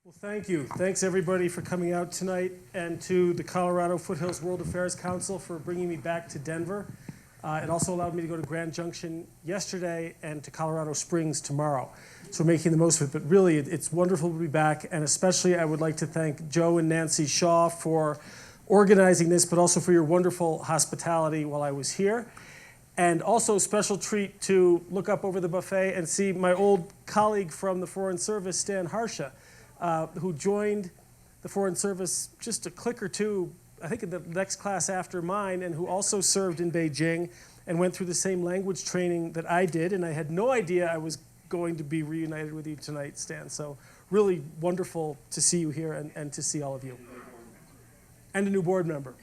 Well, thank you. Thanks, everybody, for coming out tonight, and to the Colorado Foothills World Affairs Council for bringing me back to Denver. It also allowed me to go to Grand Junction yesterday and to Colorado Springs tomorrow. So we're making the most of it. But really, it's wonderful to be back, and especially I would like to thank Joe and Nancy Shaw for organizing this, but also for your wonderful hospitality while I was here. And also a special treat to look up over the buffet and see my old colleague from the Foreign Service, Stan Harsha, who joined the Foreign Service just a click or two, I think in the next class after mine, and who also served in Beijing and went through the same language training that I did. And I had no idea I was going to be reunited with you tonight, Stan. So really wonderful to see you here and to see all of you. And a new board member.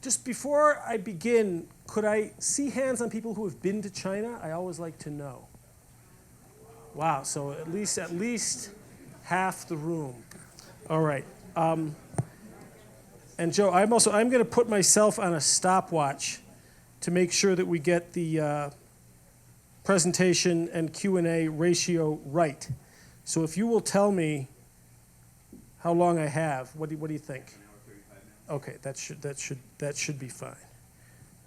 Just before I begin, could I see hands on people who have been to China? I always like to know. Wow, so at least half the room. All right. And Joe, I'm going to put myself on a stopwatch to make sure that we get the presentation and Q&A ratio right. So if you will tell me how long I have, what do you think? An hour 35 minutes. Okay, that should be fine.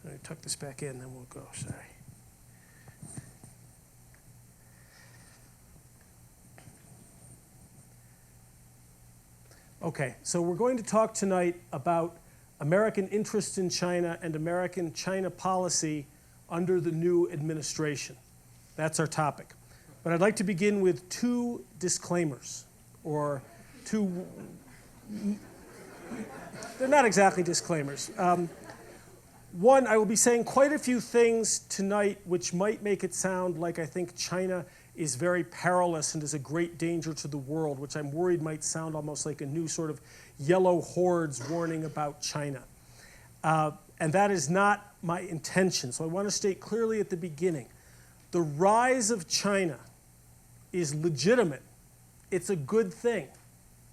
Let me tuck this back in, then we'll go. Sorry. Okay, so we're going to talk tonight about American interest in China and American China policy under the new administration. That's our topic. But I'd like to begin with two disclaimers, or two, they're not exactly disclaimers. One, I will be saying quite a few things tonight which might make it sound like I think China is very perilous and is a great danger to the world, which I'm worried might sound almost like a new sort of yellow hordes warning about China. And that is not my intention. So I want to state clearly at the beginning, the rise of China is legitimate. It's a good thing.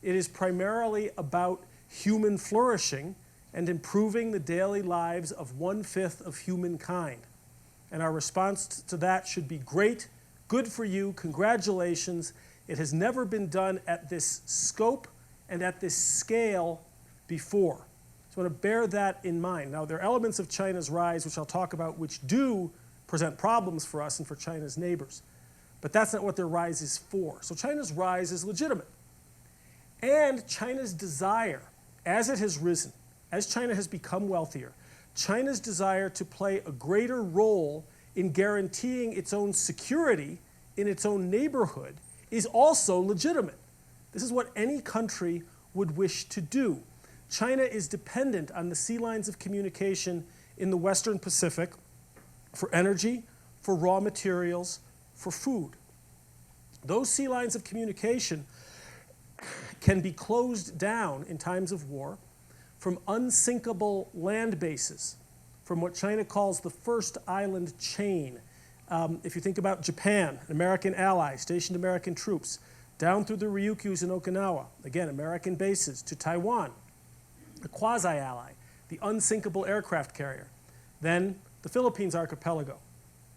It is primarily about human flourishing and improving the daily lives of 1/5 of humankind. And our response to that should be great. Good for you, congratulations. It has never been done at this scope and at this scale before. So I want to bear that in mind. Now, there are elements of China's rise, which I'll talk about, which do present problems for us and for China's neighbors. But that's not what their rise is for. So China's rise is legitimate. And China's desire, as it has risen, as China has become wealthier, China's desire to play a greater role in guaranteeing its own security in its own neighborhood is also legitimate. This is what any country would wish to do. China is dependent on the sea lines of communication in the Western Pacific for energy, for raw materials, for food. Those sea lines of communication can be closed down in times of war from unsinkable land bases, from what China calls the first island chain. If you think about Japan, an American ally, stationed American troops, down through the Ryukyus in Okinawa, again, American bases, to Taiwan, a quasi-ally, the unsinkable aircraft carrier. Then the Philippines archipelago,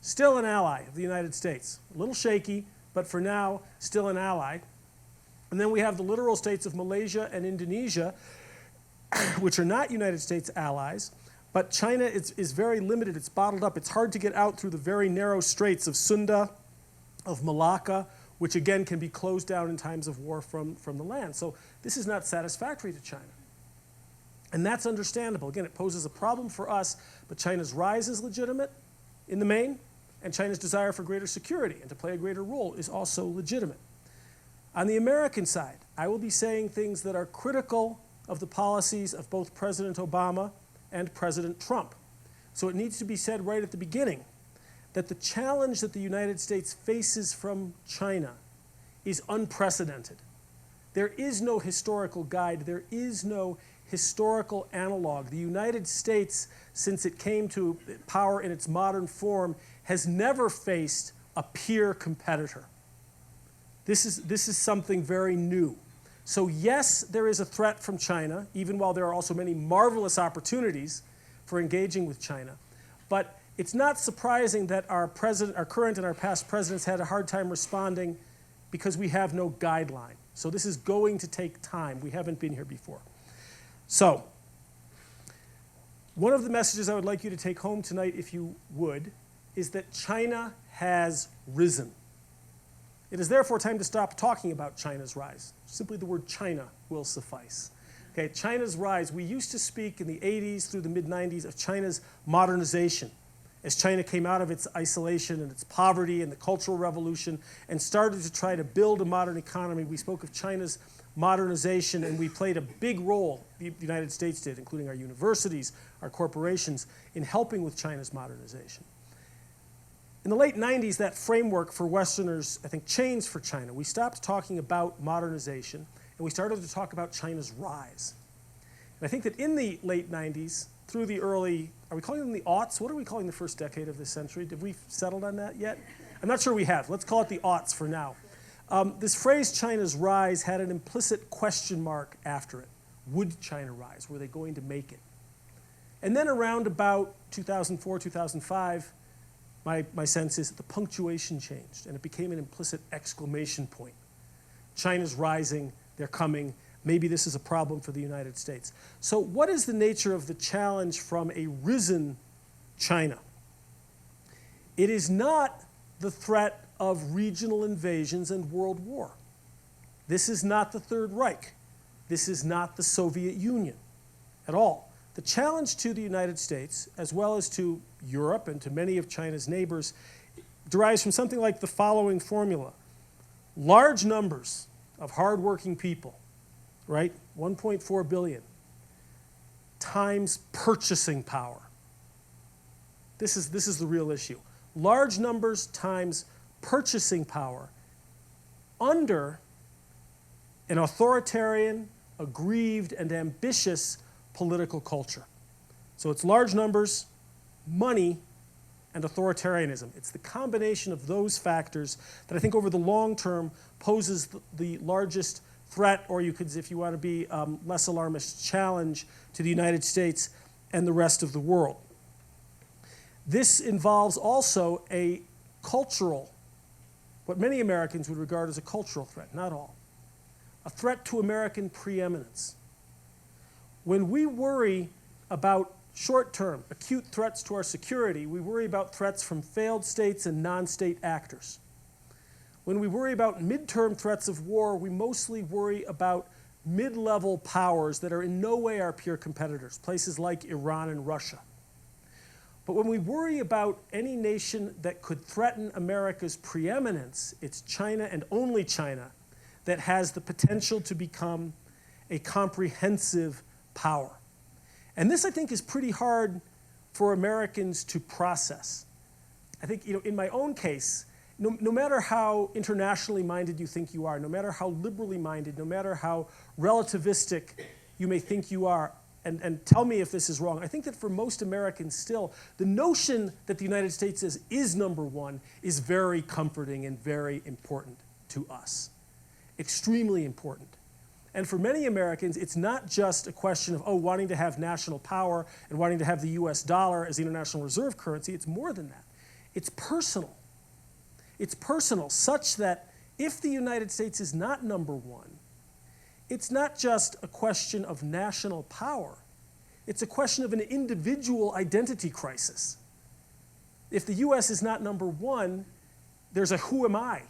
still an ally of the United States. A little shaky, but for now, still an ally. And then we have the littoral states of Malaysia and Indonesia, which are not United States allies, but China is very limited. It's bottled up. It's hard to get out through the very narrow straits of Sunda, of Malacca, which again can be closed down in times of war from the land. So this is not satisfactory to China. And that's understandable. Again, it poses a problem for us, but China's rise is legitimate in the main, and China's desire for greater security and to play a greater role is also legitimate. On the American side, I will be saying things that are critical of the policies of both President Obama and President Trump. So it needs to be said right at the beginning that the challenge that the United States faces from China is unprecedented. There is no historical guide. There is no historical analog. The United States, since it came to power in its modern form, has never faced a peer competitor. This is something very new. So yes, there is a threat from China, even while there are also many marvelous opportunities for engaging with China. But it's not surprising that our current and our past presidents had a hard time responding because we have no guideline. So this is going to take time. We haven't been here before. So one of the messages I would like you to take home tonight, if you would, is that China has risen. It is therefore time to stop talking about China's rise. Simply the word China will suffice. Okay, China's rise. We used to speak in the 80s through the mid-90s of China's modernization, as China came out of its isolation and its poverty and the Cultural Revolution and started to try to build a modern economy. We spoke of China's modernization, and we played a big role, the United States did, including our universities, our corporations, in helping with China's modernization. In the late 90s, that framework for Westerners, I think, changed for China. We stopped talking about modernization, and we started to talk about China's rise. And I think that in the late 90s, through the early, are we calling them the aughts? What are we calling the first decade of this century? Did we settle on that yet? I'm not sure we have. Let's call it the aughts for now. This phrase, China's rise, had an implicit question mark after it. Would China rise? Were they going to make it? And then around about 2004, 2005, my sense is that the punctuation changed, and it became an implicit exclamation point. China's rising, they're coming. Maybe this is a problem for the United States. So what is the nature of the challenge from a risen China? It is not the threat of regional invasions and world war. This is not the Third Reich. This is not the Soviet Union at all. The challenge to the United States, as well as to Europe and to many of China's neighbors, derives from something like the following formula. Large numbers of hardworking people, right? 1.4 billion, times purchasing power. This is the real issue. Large numbers times purchasing power under an authoritarian, aggrieved, and ambitious political culture. So it's large numbers, money, and authoritarianism. It's the combination of those factors that I think over the long term poses the largest threat, or you could, if you want to be less alarmist, challenge to the United States and the rest of the world. This involves also a cultural, what many Americans would regard as a cultural threat, not all, a threat to American preeminence. When we worry about short-term, acute threats to our security, we worry about threats from failed states and non-state actors. When we worry about midterm threats of war, we mostly worry about mid-level powers that are in no way our peer competitors, places like Iran and Russia. But when we worry about any nation that could threaten America's preeminence, it's China and only China that has the potential to become a comprehensive power. And this, I think, is pretty hard for Americans to process. I think, in my own case, no matter how internationally minded you think you are, no matter how liberally minded, no matter how relativistic you may think you are, and tell me if this is wrong, I think that for most Americans still, the notion that the United States is number one is very comforting and very important to us. Extremely important. And for many Americans, it's not just a question of, wanting to have national power and wanting to have the US dollar as the international reserve currency. It's more than that. It's personal. It's personal, such that if the United States is not number one, it's not just a question of national power. It's a question of an individual identity crisis. If the US is not number one, there's a who am I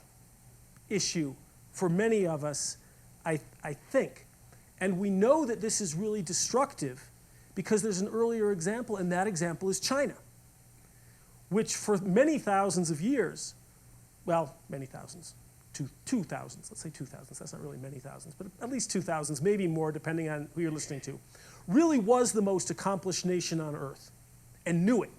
issue for many of us, I think. And we know that this is really destructive because there's an earlier example, and that example is China, which for many thousands of years, well, many thousands, two thousands, let's say 2,000s, that's not really many thousands, but at least 2,000s, maybe more depending on who you're listening to, really was the most accomplished nation on earth and knew it.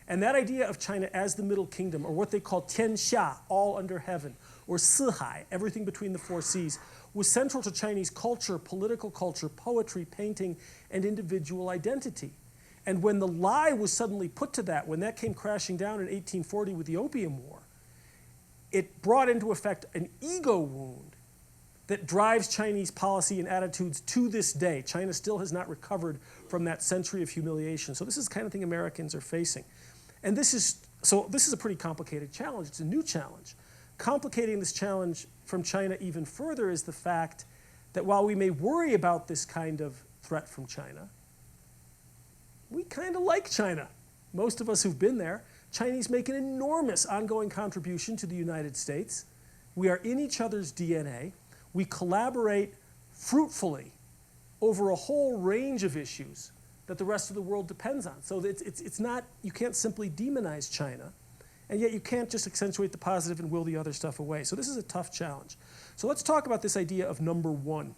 And that idea of China as the Middle Kingdom, or what they call Tianxia, all under heaven, or Sihai, everything between the four seas, was central to Chinese culture, political culture, poetry, painting, and individual identity. And when the lie was suddenly put to that, when that came crashing down in 1840 with the Opium War, it brought into effect an ego wound that drives Chinese policy and attitudes to this day. China still has not recovered from that century of humiliation. So this is the kind of thing Americans are facing. And this is a pretty complicated challenge. It's a new challenge. Complicating this challenge from China even further is the fact that while we may worry about this kind of threat from China, we kind of like China. Most of us who've been there, Chinese make an enormous ongoing contribution to the United States. We are in each other's DNA. We collaborate fruitfully over a whole range of issues that the rest of the world depends on. So it's not, you can't simply demonize China, and yet you can't just accentuate the positive and will the other stuff away. So this is a tough challenge. So let's talk about this idea of number one.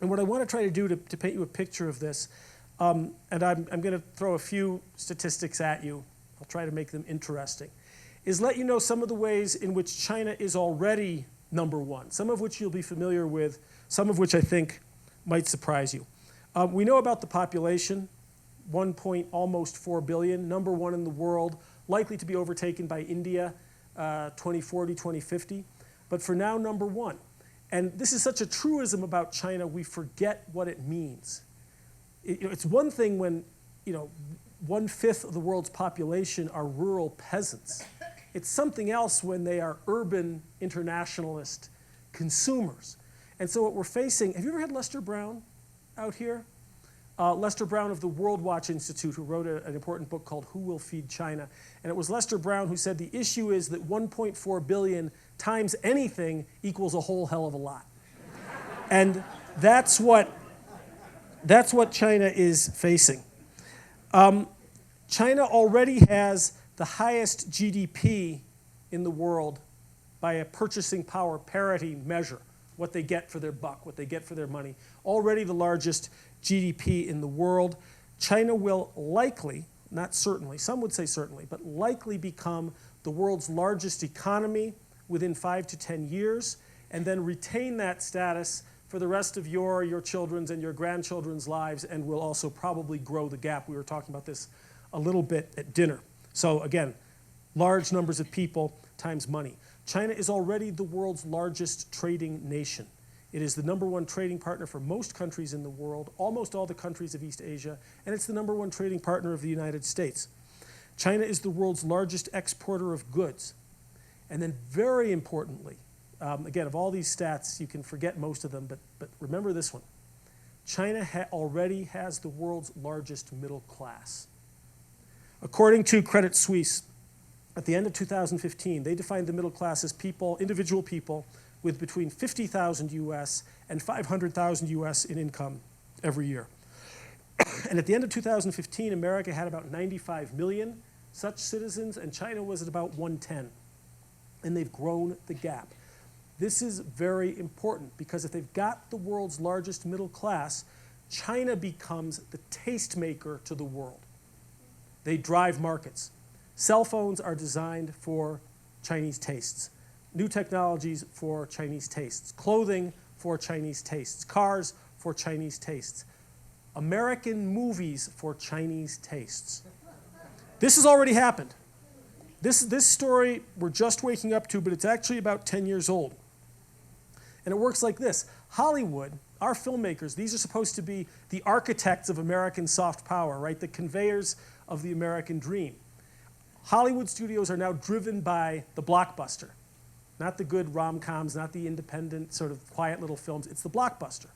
And what I want to try to do to paint you a picture of this, and I'm going to throw a few statistics at you, I'll try to make them interesting, is let you know some of the ways in which China is already number one, some of which you'll be familiar with, some of which I think might surprise you. We know about the population, almost 4 billion, number one in the world, likely to be overtaken by India 2040, 2050, but for now, number one. And this is such a truism about China, we forget what it means. It's one thing when 1/5 of the world's population are rural peasants. It's something else when they are urban internationalist consumers. And so what we're facing, have you ever had Lester Brown out here? Lester Brown of the World Watch Institute, who wrote an important book called Who Will Feed China? And it was Lester Brown who said the issue is that 1.4 billion times anything equals a whole hell of a lot. And that's what China is facing. China already has the highest GDP in the world by a purchasing power parity measure, what they get for their buck, what they get for their money. Already the largest GDP in the world. China will likely, not certainly, some would say certainly, but likely become the world's largest economy within 5 to 10 years, and then retain that status for the rest of your children's and your grandchildren's lives, and will also probably grow the gap. We were talking about this a little bit at dinner. So again, large numbers of people times money. China is already the world's largest trading nation. It is the number one trading partner for most countries in the world, almost all the countries of East Asia, and it's the number one trading partner of the United States. China is the world's largest exporter of goods. And then very importantly, again, of all these stats, you can forget most of them, but remember this one. China already has the world's largest middle class. According to Credit Suisse, at the end of 2015, they defined the middle class as people, individual people, with between 50,000 US and 500,000 US in income every year. And at the end of 2015, America had about 95 million such citizens, and China was at about 110. And they've grown the gap. This is very important because if they've got the world's largest middle class, China becomes the tastemaker to the world. They drive markets. Cell phones are designed for Chinese tastes. New technologies for Chinese tastes. Clothing for Chinese tastes. Cars for Chinese tastes. American movies for Chinese tastes. This has already happened. This story we're just waking up to, but it's actually about 10 years old. And it works like this. Hollywood, our filmmakers, these are supposed to be the architects of American soft power, right? The conveyors of the American dream. Hollywood studios are now driven by the blockbuster. Not the good rom-coms, not the independent sort of quiet little films. It's the blockbuster.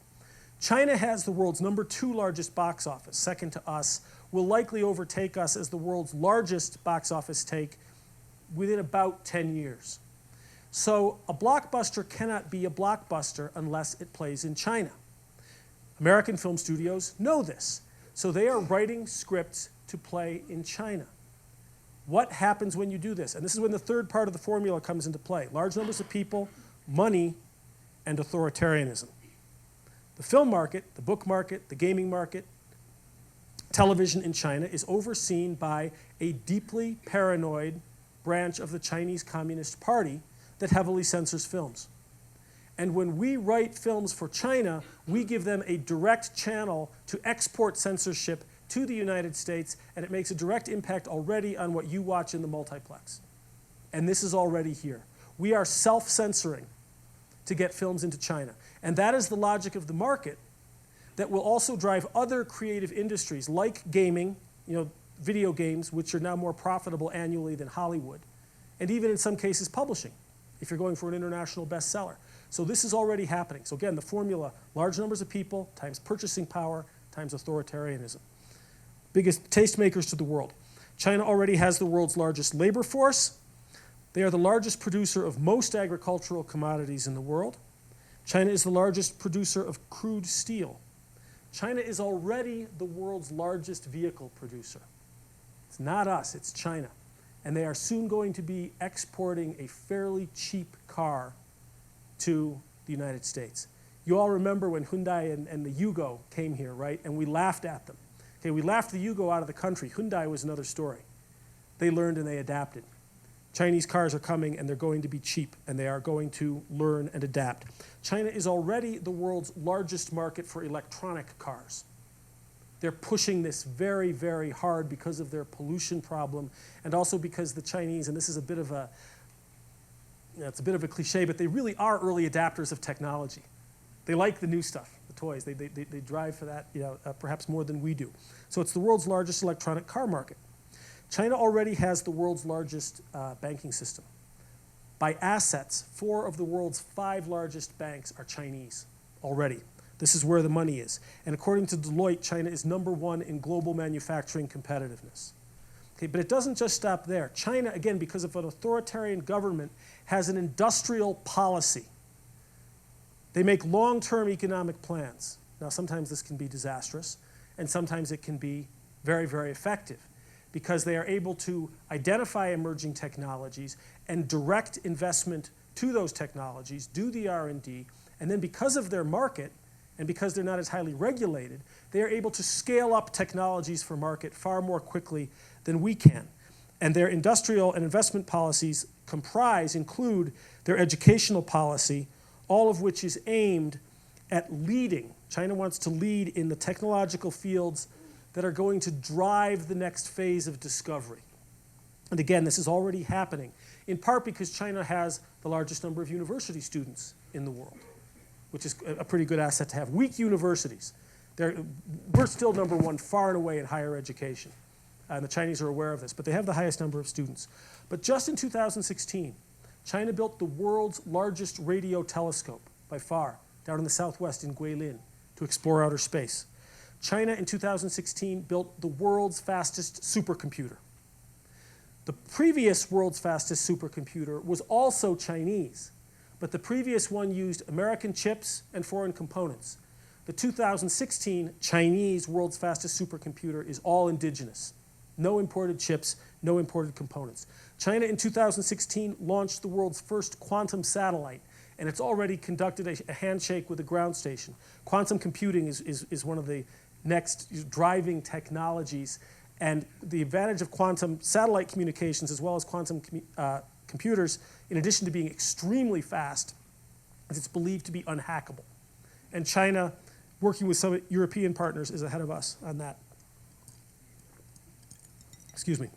China has the world's #2 largest box office, second to us, will likely overtake us as the world's largest box office take within about 10 years. So a blockbuster cannot be a blockbuster unless it plays in China. American film studios know this. So they are writing scripts to play in China. What happens when you do this? And this is when the third part of the formula comes into play. Large numbers of people, money, and authoritarianism. The film market, the book market, the gaming market, television in China is overseen by a deeply paranoid branch of the Chinese Communist Party that heavily censors films. And when we write films for China, we give them a direct channel to export censorship to the United States, and it makes a direct impact already on what you watch in the multiplex. And this is already here. We are self-censoring to get films into China. And that is the logic of the market that will also drive other creative industries like gaming, video games, which are now more profitable annually than Hollywood, and even in some cases publishing. if you're going for an international bestseller. So this is already happening. So again, the formula, large numbers of people times purchasing power times authoritarianism. Biggest tastemakers to the world. China already has the world's largest labor force. They are the largest producer of most agricultural commodities in the world. China is the largest producer of crude steel. China is already the world's largest vehicle producer. It's not us, it's China. And they are soon going to be exporting a fairly cheap car to the United States. You all remember when Hyundai and the Yugo came here, right? And we laughed at them. Okay, we laughed the Yugo out of the country. Hyundai was another story. They learned and they adapted. Chinese cars are coming and they're going to be cheap and they are going to learn and adapt. China is already the world's largest market for electronic cars. They're pushing this very, very hard because of their pollution problem and also because the Chinese, and this is a bit of a, it's a bit of a cliche, but they really are early adapters of technology. They like the new stuff, the toys. They drive for that, perhaps more than we do. So it's the world's largest electronic car market. China already has the world's largest banking system. By assets, 4 of the world's 5 largest banks are Chinese already. This is where the money is. And according to Deloitte, China is #1 in global manufacturing competitiveness. Okay, but it doesn't just stop there. China, again, because of an authoritarian government, has an industrial policy. They make long-term economic plans. Now, sometimes this can be disastrous, and sometimes it can be very, very effective, because they are able to identify emerging technologies and direct investment to those technologies, do the R&D, and then because of their market, and because they're not as highly regulated, they are able to scale up technologies for market far more quickly than we can. And their industrial and investment policies include their educational policy, all of which is aimed at leading. China wants to lead in the technological fields that are going to drive the next phase of discovery. And again, this is already happening, in part because China has the largest number of university students in the world, which is a pretty good asset to have. Weak universities. We're still #1 far and away in higher education. And the Chinese are aware of this, but they have the highest number of students. But just in 2016, China built the world's largest radio telescope, by far, down in the southwest in Guilin, to explore outer space. China in 2016 built the world's fastest supercomputer. The previous world's fastest supercomputer was also Chinese, but the previous one used American chips and foreign components. The 2016 Chinese world's fastest supercomputer is all indigenous. No imported chips, no imported components. China in 2016 launched the world's first quantum satellite, and it's already conducted a handshake with the ground station. Quantum computing is one of the next driving technologies, and the advantage of quantum satellite communications as well as quantum computers, in addition to being extremely fast, is it's believed to be unhackable. And China, working with some European partners, is ahead of us on that. Excuse me.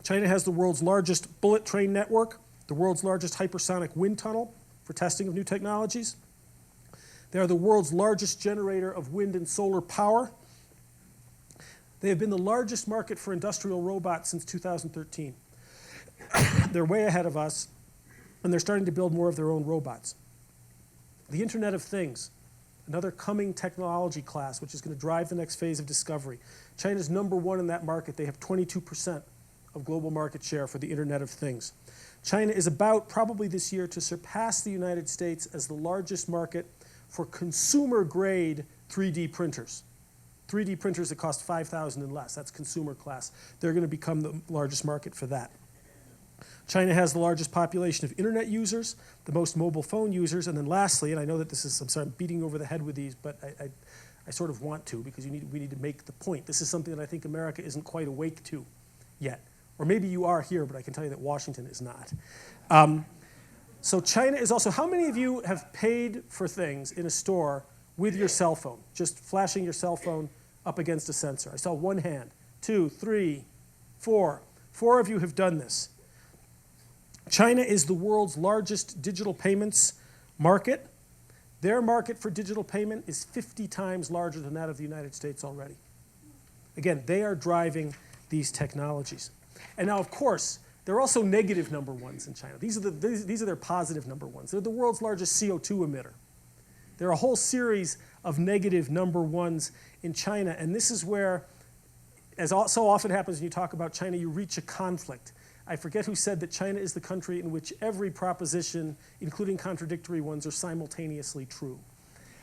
China has the world's largest bullet train network, the world's largest hypersonic wind tunnel for testing of new technologies. They are the world's largest generator of wind and solar power. They have been the largest market for industrial robots since 2013. They're way ahead of us, and they're starting to build more of their own robots. The Internet of Things, another coming technology class, which is going to drive the next phase of discovery. China's #1 in that market. They have 22% of global market share for the Internet of Things. China is about, probably this year, to surpass the United States as the largest market for consumer-grade 3D printers. 3D printers that cost $5,000 and less. That's consumer class. They're going to become the largest market for that. China has the largest population of internet users, the most mobile phone users, and then lastly, and I know that this is, I'm sorry, I'm beating over the head with these, but I sort of want to, because we need to make the point. This is something that I think America isn't quite awake to yet. Or maybe you are here, but I can tell you that Washington is not. So China is also, how many of you have paid for things in a store with your cell phone, just flashing your cell phone up against a sensor? I saw one hand, 2, 3, 4. 4 of you have done this. China is the world's largest digital payments market. Their market for digital payment is 50 times larger than that of the United States already. Again, they are driving these technologies. And now, of course, They're also negative number ones in China. These are their positive number ones. They're the world's largest CO2 emitter. There are a whole series of negative number ones in China, and this is where, as so often happens when you talk about China, you reach a conflict. I forget who said that China is the country in which every proposition, including contradictory ones, are simultaneously true.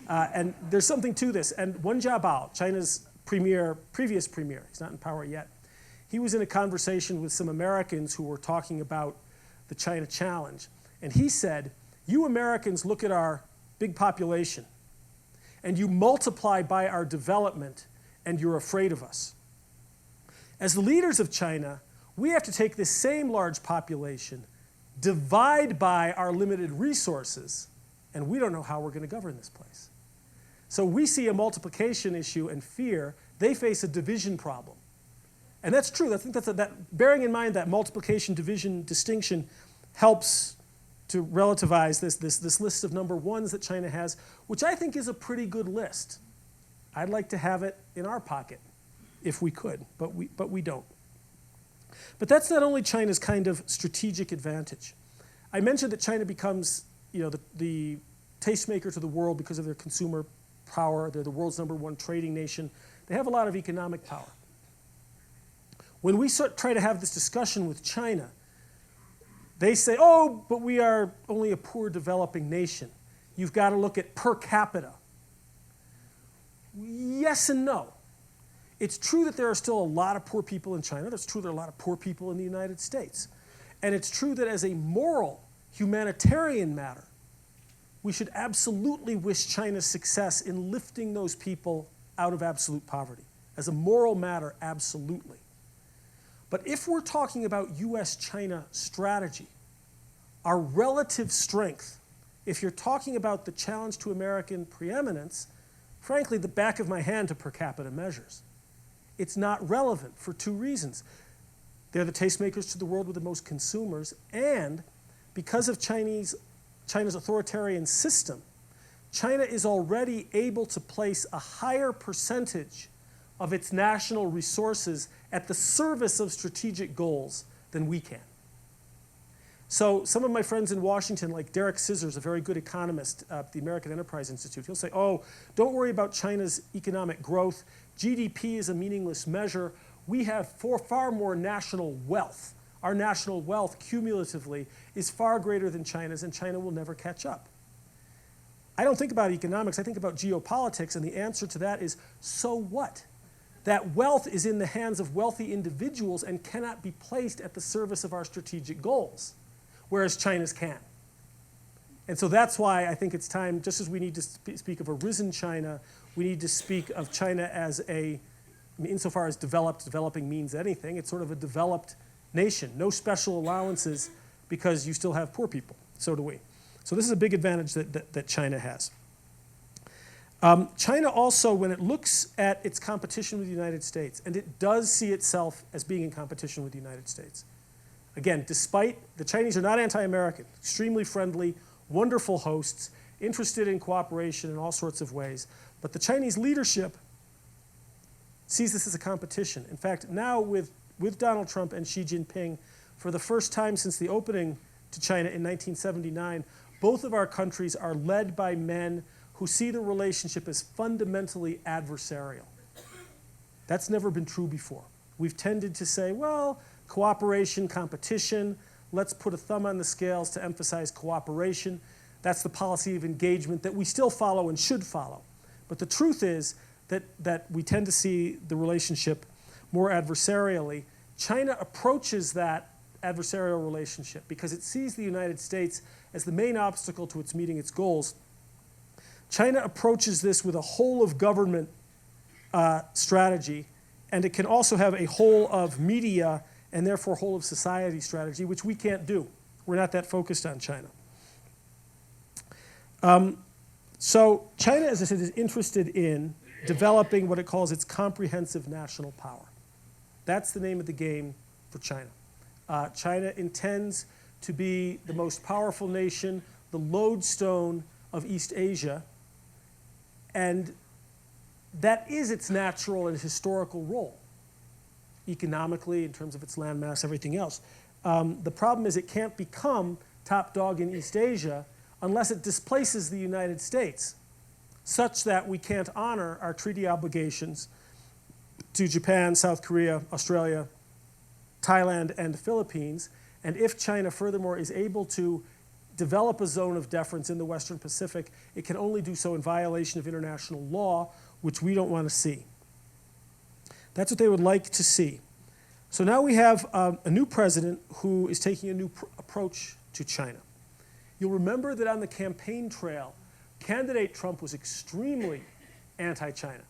And there's something to this. And Wen Jiabao, China's previous premier, he's not in power yet, he was in a conversation with some Americans who were talking about the China challenge. And he said, you Americans look at our big population, and you multiply by our development, and you're afraid of us. As the leaders of China, we have to take this same large population, divide by our limited resources, and we don't know how we're going to govern this place. So we see a multiplication issue and fear. They face a division problem. And that's true. I think bearing in mind that multiplication, division distinction helps to relativize this list of number ones that China has, which I think is a pretty good list. I'd like to have it in our pocket if we could, but we don't. But that's not only China's kind of strategic advantage. I mentioned that China becomes, the tastemaker to the world because of their consumer power. They're the world's number one trading nation. They have a lot of economic power. When we try to have this discussion with China, they say, oh, but we are only a poor developing nation. You've got to look at per capita. Yes and no. It's true that there are still a lot of poor people in China. It's true there are a lot of poor people in the United States. And it's true that as a moral, humanitarian matter, we should absolutely wish China success in lifting those people out of absolute poverty. As a moral matter, absolutely. But if we're talking about U.S. China strategy, our relative strength, if you're talking about the challenge to American preeminence, frankly, the back of my hand to per capita measures. It's not relevant for two reasons. They're the tastemakers to the world with the most consumers, and because of China's authoritarian system, China is already able to place a higher percentage of its national resources at the service of strategic goals than we can. So some of my friends in Washington, like Derek Scissors, a very good economist at the American Enterprise Institute, he'll say, oh, don't worry about China's economic growth. GDP is a meaningless measure. We have far more national wealth. Our national wealth, cumulatively, is far greater than China's, and China will never catch up. I don't think about economics, I think about geopolitics, and the answer to that is, so what? That wealth is in the hands of wealthy individuals and cannot be placed at the service of our strategic goals, whereas China's can. And so that's why I think it's time, just as we need to speak of a risen China, we need to speak of China as insofar as developing means anything, it's sort of a developed nation. No special allowances because you still have poor people. So do we. So this is a big advantage that China has. China also, when it looks at its competition with the United States, and it does see itself as being in competition with the United States. Again, despite the Chinese are not anti-American, extremely friendly, wonderful hosts, interested in cooperation in all sorts of ways, but the Chinese leadership sees this as a competition. In fact, now with Donald Trump and Xi Jinping, for the first time since the opening to China in 1979, both of our countries are led by men who see the relationship as fundamentally adversarial. That's never been true before. We've tended to say, well, cooperation, competition, let's put a thumb on the scales to emphasize cooperation. That's the policy of engagement that we still follow and should follow. But the truth is that we tend to see the relationship more adversarially. China approaches that adversarial relationship because it sees the United States as the main obstacle to its meeting its goals. China approaches this with a whole of government strategy, and it can also have a whole of media and therefore whole of society strategy, which we can't do. We're not that focused on China. So China, as I said, is interested in developing what it calls its comprehensive national power. That's the name of the game for China. China intends to be the most powerful nation, the lodestone of East Asia, and that is its natural and historical role, economically, in terms of its landmass, everything else. The problem is it can't become top dog in East Asia unless it displaces the United States, such that we can't honor our treaty obligations to Japan, South Korea, Australia, Thailand, and the Philippines. And if China, furthermore, is able to develop a zone of deference in the Western Pacific, it can only do so in violation of international law, which we don't want to see. That's what they would like to see. So now we have a new president who is taking a new approach to China. You'll remember that on the campaign trail, candidate Trump was extremely anti-China.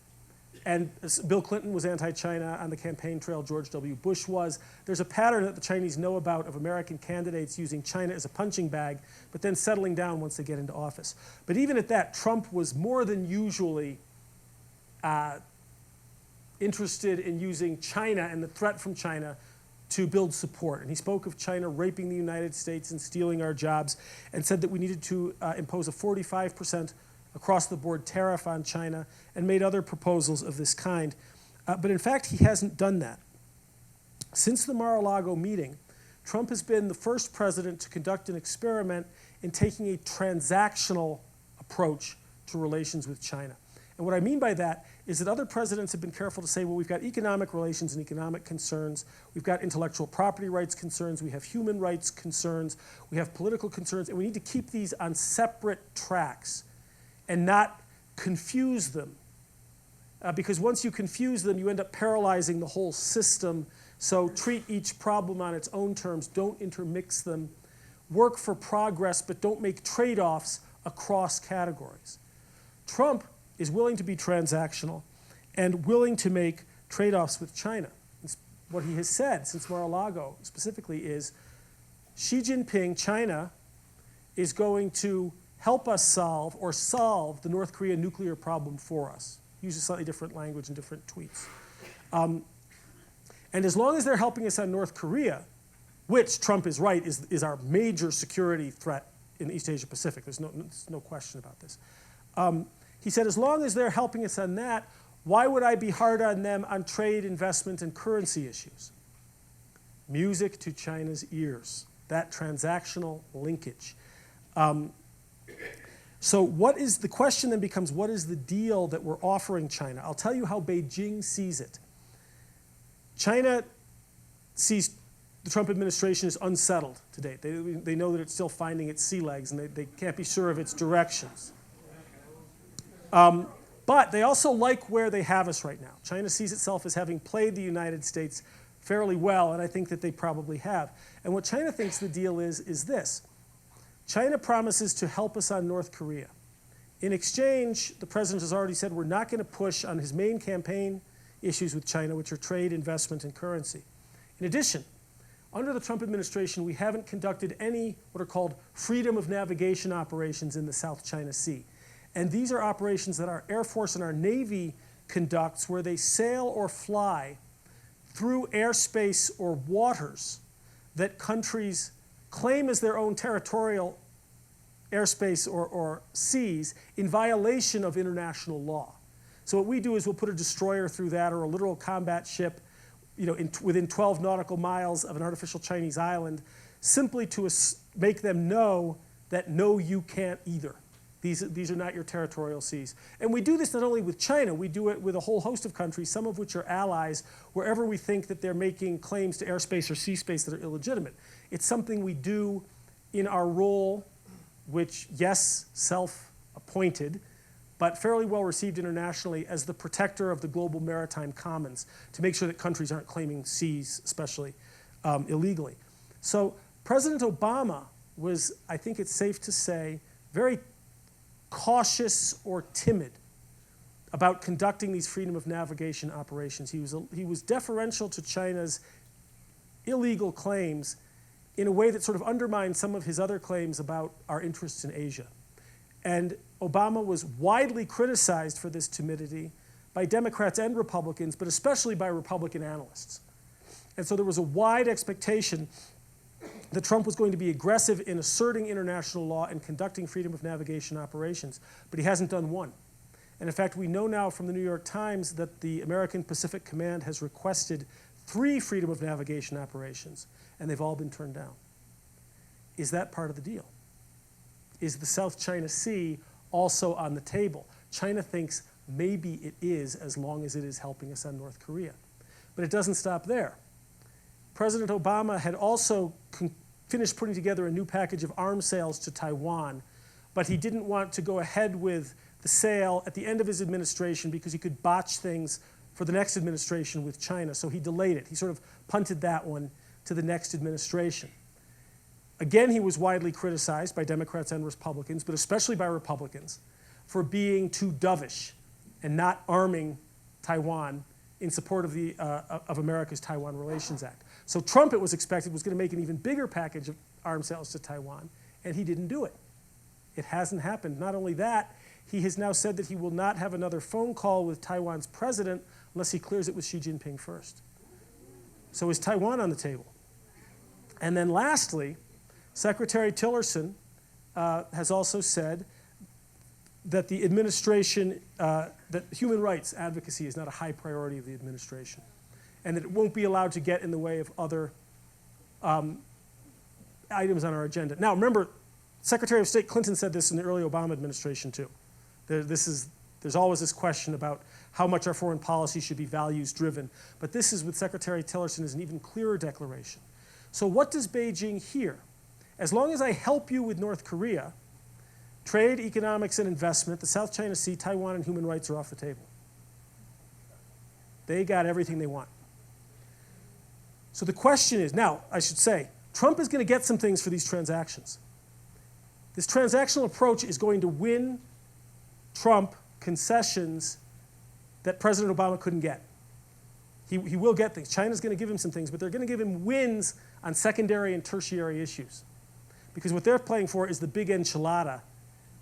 And Bill Clinton was anti-China on the campaign trail, George W. Bush was. There's a pattern that the Chinese know about of American candidates using China as a punching bag, but then settling down once they get into office. But even at that, Trump was more than usually interested in using China and the threat from China to build support. And he spoke of China raping the United States and stealing our jobs, and said that we needed to impose a 45% across-the-board tariff on China, and made other proposals of this kind. But in fact, he hasn't done that. Since the Mar-a-Lago meeting, Trump has been the first president to conduct an experiment in taking a transactional approach to relations with China. And what I mean by that is that other presidents have been careful to say, well, we've got economic relations and economic concerns, we've got intellectual property rights concerns, we have human rights concerns, we have political concerns, and we need to keep these on separate tracks and not confuse them. Because once you confuse them, you end up paralyzing the whole system. So treat each problem on its own terms, don't intermix them. Work for progress, but don't make trade-offs across categories. Trump is willing to be transactional and willing to make trade-offs with China. What he has said since Mar-a-Lago specifically is, Xi Jinping, China, is going to help us solve the North Korea nuclear problem for us. Uses slightly different language in different tweets. And as long as they're helping us on North Korea, which Trump is right, is our major security threat in the East Asia Pacific. There's no question about this. He said, as long as they're helping us on that, why would I be hard on them on trade, investment, and currency issues? Music to China's ears, that transactional linkage. So the question then becomes, what is the deal that we're offering China? I'll tell you how Beijing sees it. China sees the Trump administration as unsettled to date. They know that it's still finding its sea legs, and they can't be sure of its directions. But they also like where they have us right now. China sees itself as having played the United States fairly well, and I think that they probably have. And what China thinks the deal is this. China promises to help us on North Korea. In exchange, the president has already said we're not going to push on his main campaign issues with China, which are trade, investment, and currency. In addition, under the Trump administration, we haven't conducted any what are called freedom of navigation operations in the South China Sea. And these are operations that our Air Force and our Navy conducts where they sail or fly through airspace or waters that countries claim as their own territorial airspace or seas in violation of international law. So what we do is we'll put a destroyer through that, or a littoral combat ship, within 12 nautical miles of an artificial Chinese island, simply to make them know that no, you can't either. These are not your territorial seas. And we do this not only with China, we do it with a whole host of countries, some of which are allies, wherever we think that they're making claims to airspace or sea space that are illegitimate. It's something we do in our role, which, yes, self-appointed, but fairly well received internationally as the protector of the global maritime commons, to make sure that countries aren't claiming seas, especially illegally. So President Obama was, I think it's safe to say, very cautious or timid about conducting these freedom of navigation operations. He was deferential to China's illegal claims in a way that sort of undermined some of his other claims about our interests in Asia. And Obama was widely criticized for this timidity by Democrats and Republicans, but especially by Republican analysts. And so there was a wide expectation that Trump was going to be aggressive in asserting international law and conducting freedom of navigation operations, but he hasn't done one. And in fact, we know now from the New York Times that the American Pacific Command has requested 3 freedom of navigation operations. and they've all been turned down. Is that part of the deal? Is the South China Sea also on the table? China thinks maybe it is, as long as it is helping us on North Korea. But it doesn't stop there. President Obama had also finished putting together a new package of arms sales to Taiwan, but he didn't want to go ahead with the sale at the end of his administration because he could botch things for the next administration with China, so he delayed it. He sort of punted that one to the next administration. Again, he was widely criticized by Democrats and Republicans, but especially by Republicans, for being too dovish and not arming Taiwan in support of America's Taiwan Relations Act. So Trump, it was expected, was going to make an even bigger package of arms sales to Taiwan, and he didn't do it. It hasn't happened. Not only that, he has now said that he will not have another phone call with Taiwan's president unless he clears it with Xi Jinping first. So is Taiwan on the table? And then lastly, Secretary Tillerson has also said that the administration, that human rights advocacy is not a high priority of the administration, and that it won't be allowed to get in the way of other items on our agenda. Now, remember, Secretary of State Clinton said this in the early Obama administration, too. There's always this question about how much our foreign policy should be values-driven, but this is, with Secretary Tillerson, is an even clearer declaration. So what does Beijing hear? As long as I help you with North Korea, trade, economics, and investment, the South China Sea, Taiwan, and human rights are off the table. They got everything they want. So the question is, now, I should say, Trump is going to get some things for these transactions. This transactional approach is going to win Trump concessions that President Obama couldn't get. He will get things. China's going to give him some things, but they're going to give him wins on secondary and tertiary issues. Because what they're playing for is the big enchilada,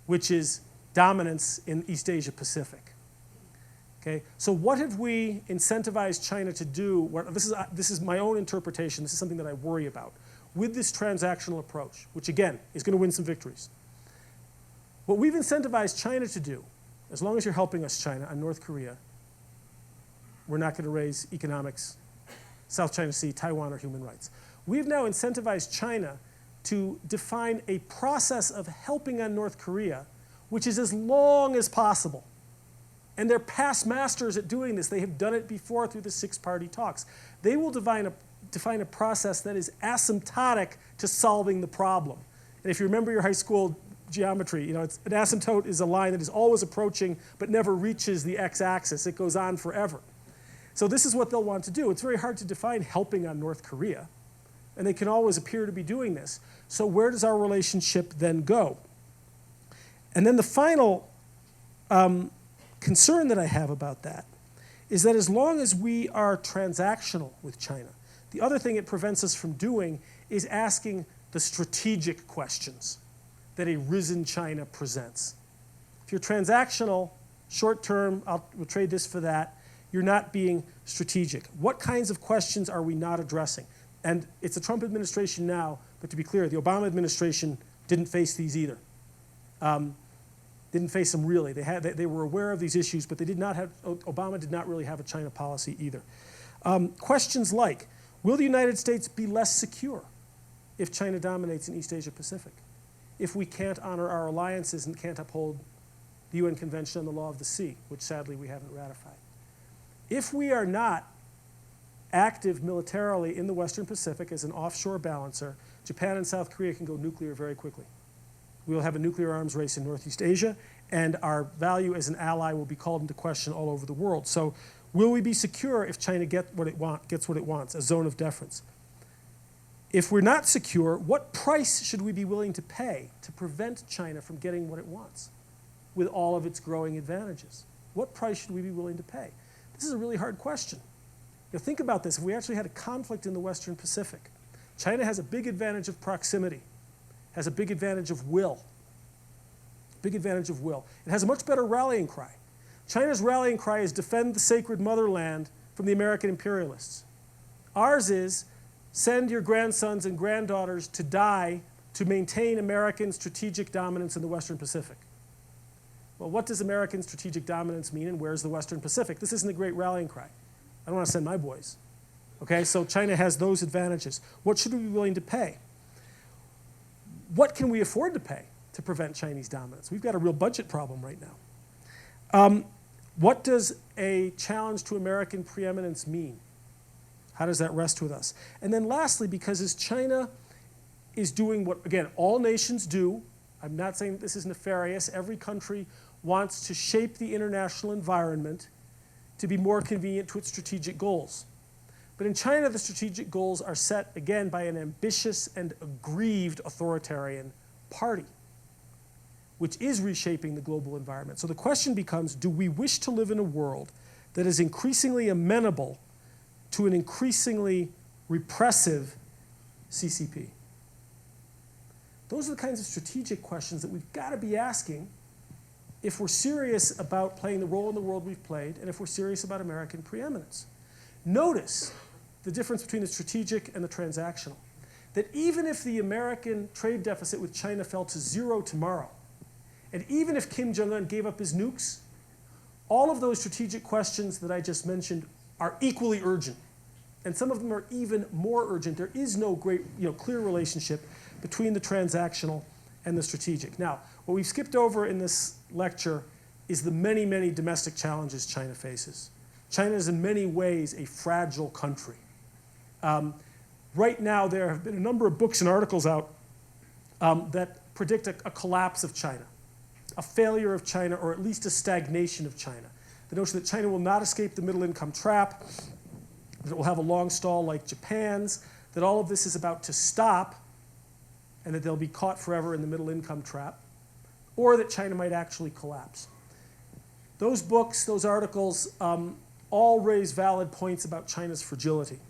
which is dominance in East Asia Pacific. Okay? So what have we incentivized China to do? This is my own interpretation. This is something that I worry about. With this transactional approach, which again is going to win some victories. What we've incentivized China to do, as long as you're helping us, China, on North Korea, we're not going to raise economics, South China Sea, Taiwan, or human rights. We've now incentivized China to define a process of helping on North Korea, which is as long as possible. And they're past masters at doing this. They have done it before through the six-party talks. They will define a process that is asymptotic to solving the problem. And if you remember your high school geometry, an asymptote is a line that is always approaching but never reaches the x-axis. It goes on forever. So this is what they'll want to do. It's very hard to define helping on North Korea, and they can always appear to be doing this. So where does our relationship then go? And then the final concern that I have about that is that as long as we are transactional with China, the other thing it prevents us from doing is asking the strategic questions that a risen China presents. If you're transactional, short-term, we'll trade this for that, you're not being strategic. What kinds of questions are we not addressing? And it's a Trump administration now, but to be clear, the Obama administration didn't face these either. Didn't face them really. They were aware of these issues, but Obama did not really have a China policy either. Questions like, will the United States be less secure if China dominates in East Asia Pacific? If we can't honor our alliances and can't uphold the UN Convention on the Law of the Sea, which sadly we haven't ratified. If we are not active militarily in the Western Pacific as an offshore balancer, Japan and South Korea can go nuclear very quickly. We will have a nuclear arms race in Northeast Asia, and our value as an ally will be called into question all over the world. So will we be secure if China gets what it wants, a zone of deference? If we're not secure, what price should we be willing to pay to prevent China from getting what it wants with all of its growing advantages? What price should we be willing to pay? This is a really hard question. Think about this. If we actually had a conflict in the Western Pacific, China has a big advantage of proximity, has a big advantage of will. Big advantage of will. It has a much better rallying cry. China's rallying cry is defend the sacred motherland from the American imperialists. Ours is send your grandsons and granddaughters to die to maintain American strategic dominance in the Western Pacific. Well, what does American strategic dominance mean, and where's the Western Pacific? This isn't a great rallying cry. I don't want to send my boys. I Okay, so China has those advantages. What should we be willing to pay? What can we afford to pay to prevent Chinese dominance? We've got a real budget problem right now. What does a challenge to American preeminence mean? How does that rest with us? And then lastly, because as China is doing what, again, all nations do, I'm not saying this is nefarious, every country wants to shape the international environment to be more convenient to its strategic goals. But in China, the strategic goals are set, again, by an ambitious and aggrieved authoritarian party, which is reshaping the global environment. So the question becomes, do we wish to live in a world that is increasingly amenable to an increasingly repressive CCP? Those are the kinds of strategic questions that we've got to be asking if we're serious about playing the role in the world we've played and if we're serious about American preeminence. Notice the difference between the strategic and the transactional. That even if the American trade deficit with China fell to 0 tomorrow, and even if Kim Jong-un gave up his nukes, all of those strategic questions that I just mentioned are equally urgent. And some of them are even more urgent. There is no great, clear relationship between the transactional and the strategic. Now, what we've skipped over in this lecture is the many, many domestic challenges China faces. China is in many ways a fragile country. Right now, there have been a number of books and articles out that predict a collapse of China, a failure of China, or at least a stagnation of China. The notion that China will not escape the middle income trap, that it will have a long stall like Japan's, that all of this is about to stop, and that they'll be caught forever in the middle income trap, or that China might actually collapse. Those books, those articles, all raise valid points about China's fragility.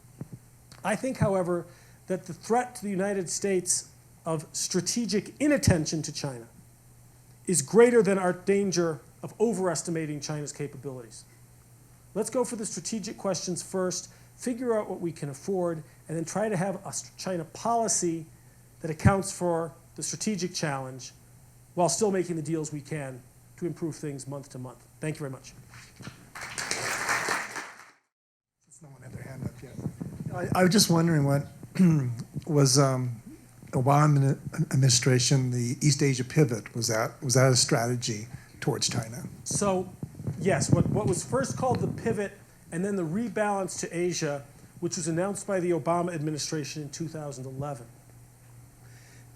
I think, however, that the threat to the United States of strategic inattention to China is greater than our danger of overestimating China's capabilities. Let's go for the strategic questions first, figure out what we can afford, and then try to have a China policy that accounts for the strategic challenge while still making the deals we can to improve things month to month. Thank you very much. No one had their hand up yet. I was just wondering what was Obama administration, the East Asia pivot, was that a strategy towards China? So, yes, what was first called the pivot and then the rebalance to Asia, which was announced by the Obama administration in 2011.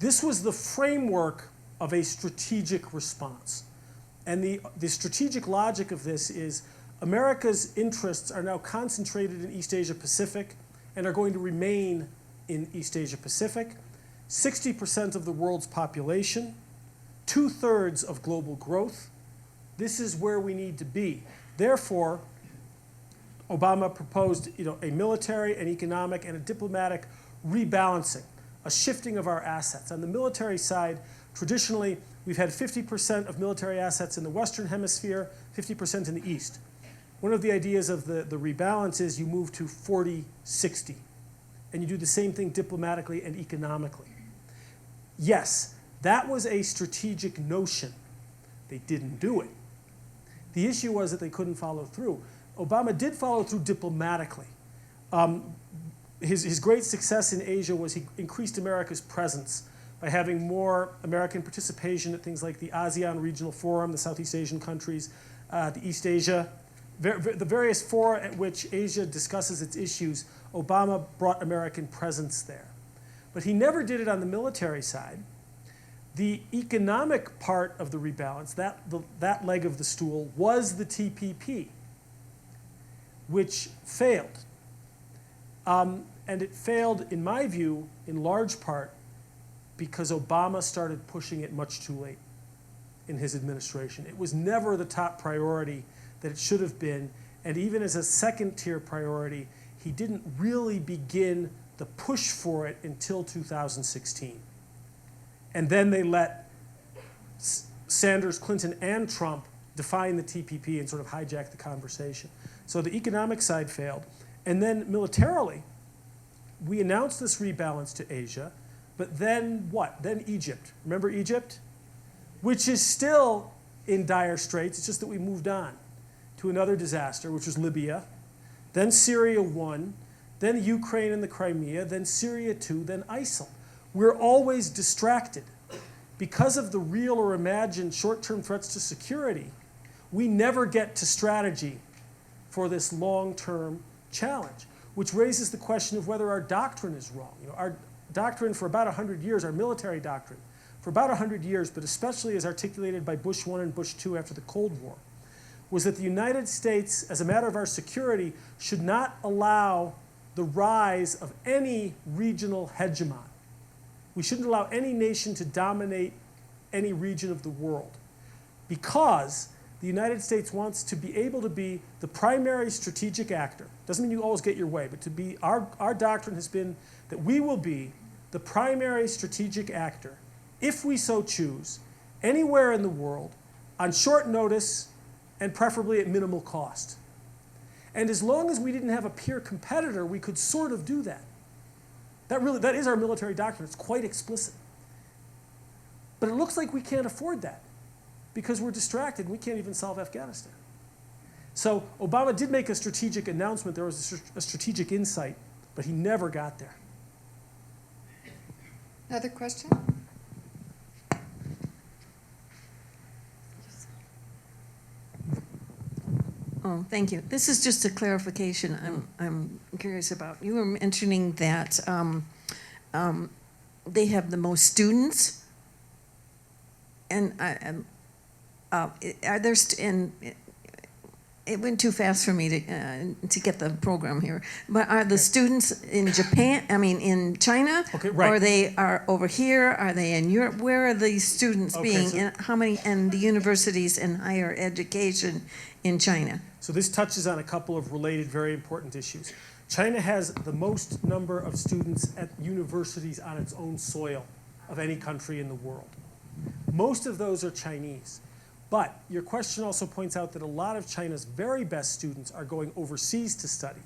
This was the framework of a strategic response. And the strategic logic of this is America's interests are now concentrated in East Asia Pacific and are going to remain in East Asia Pacific. 60% of the world's population, 2/3 of global growth. This is where we need to be. Therefore, Obama proposed a military, an economic, and a diplomatic rebalancing, a shifting of our assets. On the military side, traditionally, we've had 50% of military assets in the Western Hemisphere, 50% in the East. One of the ideas of the rebalance is you move to 40-60, and you do the same thing diplomatically and economically. Yes, that was a strategic notion. They didn't do it. The issue was that they couldn't follow through. Obama did follow through diplomatically. His great success in Asia was he increased America's presence by having more American participation at things like the ASEAN Regional Forum, the Southeast Asian countries, the East Asia, the various fora at which Asia discusses its issues. Obama brought American presence there. But he never did it on the military side. The economic part of the rebalance, that leg of the stool, was the TPP, which failed. And it failed, in my view, in large part because Obama started pushing it much too late in his administration. It was never the top priority that it should have been. And even as a second-tier priority, he didn't really begin the push for it until 2016. And then they let Sanders, Clinton, and Trump define the TPP and sort of hijack the conversation. So the economic side failed. And then militarily, we announced this rebalance to Asia, but then what? Then Egypt. Remember Egypt? Which is still in dire straits. It's just that we moved on to another disaster, which was Libya. Then Syria won. then Ukraine and the Crimea, then Syria too, then ISIL. We're always distracted. Because of the real or imagined short-term threats to security, we never get to strategy for this long-term challenge, which raises the question of whether our doctrine is wrong. You know, our doctrine for about 100 years, our military doctrine, for about 100 years, but especially as articulated by Bush I and Bush II after the Cold War, was that the United States, as a matter of our security, should not allow the rise of any regional hegemon. We shouldn't allow any nation to dominate any region of the world, because the United States wants to be able to be the primary strategic actor. Doesn't mean you always get your way, but to be, our doctrine has been that we will be the primary strategic actor, if we so choose, anywhere in the world, on short notice, and preferably at minimal cost. And as long as we didn't have a peer competitor, we could sort of do that. That is our military doctrine. It's quite explicit. But it looks like we can't afford that because we're distracted and we can't even solve Afghanistan. So Obama did make a strategic announcement. There was a strategic insight, but he never got there. Another question? Oh, thank you. This is just a clarification I'm curious about. You were mentioning that they have the most students, and are there? It went too fast for me to get the program here. But are the students in Japan? I mean, in China? Okay, right. Or they are over here? Are they in Europe? Where are these students being? So, And how many? And the universities and higher education in China? So this touches on a couple of related, very important issues. China has the most number of students at universities on its own soil of any country in the world. Most of those are Chinese. But your question also points out that a lot of China's very best students are going overseas to study.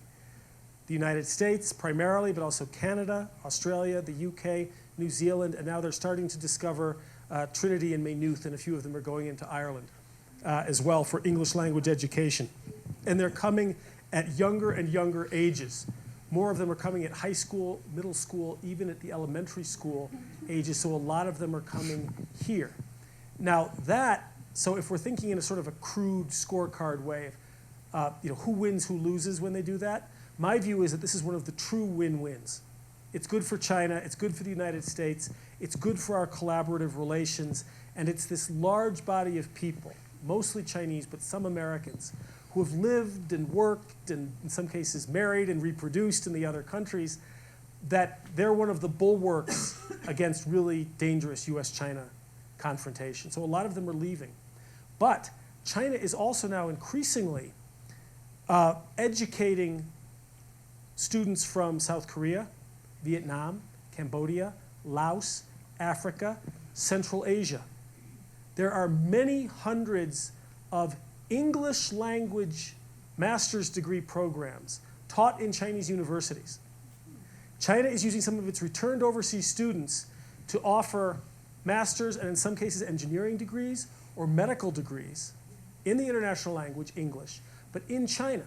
The United States primarily, but also Canada, Australia, the UK, New Zealand, and now they're starting to discover Trinity and Maynooth, and a few of them are going into Ireland as well for English language education. And they're coming at younger and younger ages. More of them are coming at high school, middle school, even at the elementary school ages, so a lot of them are coming here. Now so if we're thinking in a sort of a crude scorecard way, who wins, who loses when they do that, my view is that this is one of the true win-wins. It's good for China, it's good for the United States, it's good for our collaborative relations, and it's this large body of people, mostly Chinese, but some Americans, who have lived and worked and in some cases married and reproduced in the other countries, that they're one of the bulwarks against really dangerous U.S.-China confrontation. So a lot of them are leaving. But China is also now increasingly educating students from South Korea, Vietnam, Cambodia, Laos, Africa, Central Asia. There are many hundreds of English language master's degree programs taught in Chinese universities. China is using some of its returned overseas students to offer master's and in some cases engineering degrees or medical degrees in the international language, English, but in China.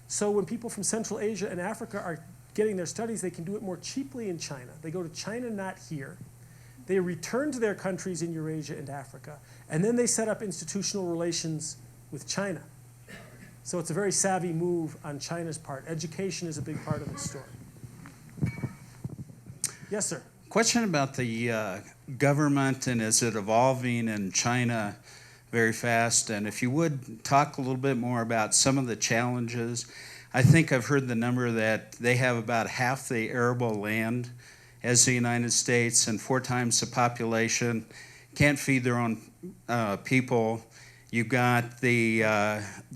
So when people from Central Asia and Africa are getting their studies, they can do it more cheaply in China. They go to China, not here. They return to their countries in Eurasia and Africa, and then they set up institutional relations with China. So it's a very savvy move on China's part. Education is a big part of the story. Yes, sir. Question about the government, and is it evolving in China very fast? And if you would talk a little bit more about some of the challenges. I think I've heard the number that they have about half the arable land as the United States and 4 times the population, can't feed their own people. You've got the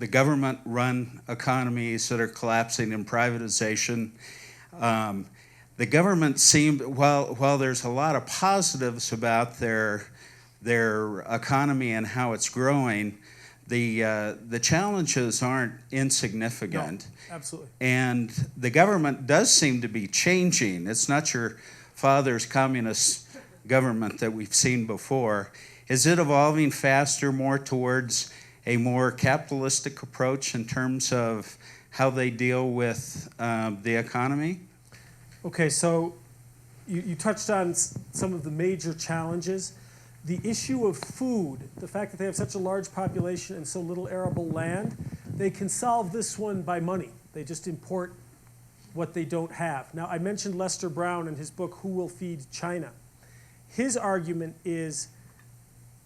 government-run economies that are collapsing in privatization. The government seemed, while there's a lot of positives about their economy and how it's growing, the challenges aren't insignificant. No, absolutely. And the government does seem to be changing. It's not your father's communist government that we've seen before. Is it evolving faster, more towards a more capitalistic approach in terms of how they deal with the economy? Okay, so you touched on some of the major challenges. The issue of food, the fact that they have such a large population and so little arable land, they can solve this one by money. They just import what they don't have. Now, I mentioned Lester Brown in his book, Who Will Feed China? His argument is,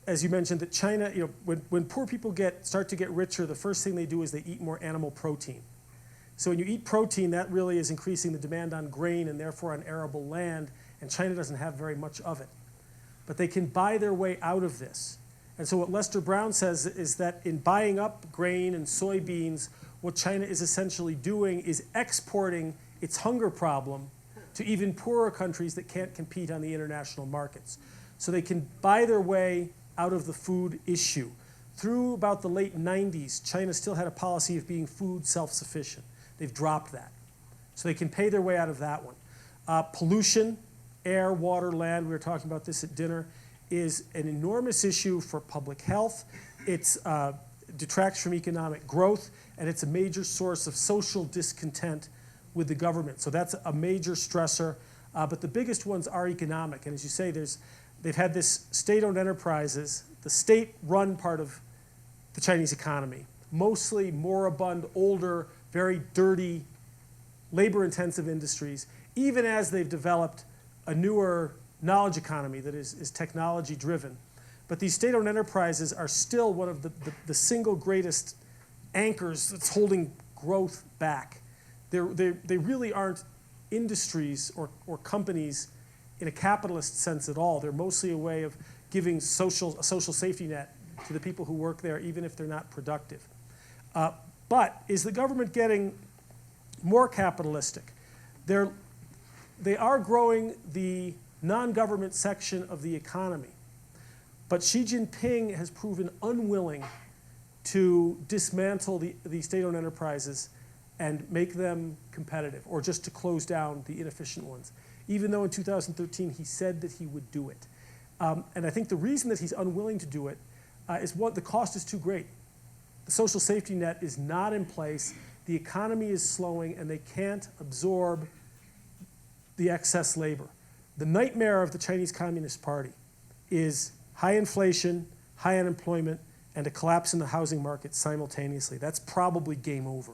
as you mentioned, that China, when poor people start to get richer, the first thing they do is they eat more animal protein. So when you eat protein, that really is increasing the demand on grain and therefore on arable land, and China doesn't have very much of it. But they can buy their way out of this. And so what Lester Brown says is that in buying up grain and soybeans, what China is essentially doing is exporting its hunger problem to even poorer countries that can't compete on the international markets. So they can buy their way out of the food issue. Through about the late 90s, China still had a policy of being food self-sufficient. They've dropped that. So they can pay their way out of that one. Pollution, air, water, land, we were talking about this at dinner, is an enormous issue for public health. It detracts from economic growth, and it's a major source of social discontent with the government. So that's a major stressor. But the biggest ones are economic. And as you say, they've had this state-owned enterprises, the state-run part of the Chinese economy, mostly moribund, older, very dirty, labor-intensive industries, even as they've developed a newer knowledge economy that is technology-driven. But these state-owned enterprises are still one of the single greatest anchors that's holding growth back. They really aren't industries or companies in a capitalist sense at all. They're mostly a way of giving a social safety net to the people who work there, even if they're not productive. But is the government getting more capitalistic? They are growing the non-government section of the economy. But Xi Jinping has proven unwilling to dismantle the state-owned enterprises and make them competitive, or just to close down the inefficient ones, even though in 2013 he said that he would do it. And I think the reason that he's unwilling to do it is the cost is too great. The social safety net is not in place, the economy is slowing, and they can't absorb the excess labor. The nightmare of the Chinese Communist Party is high inflation, high unemployment, and a collapse in the housing market simultaneously. That's probably game over.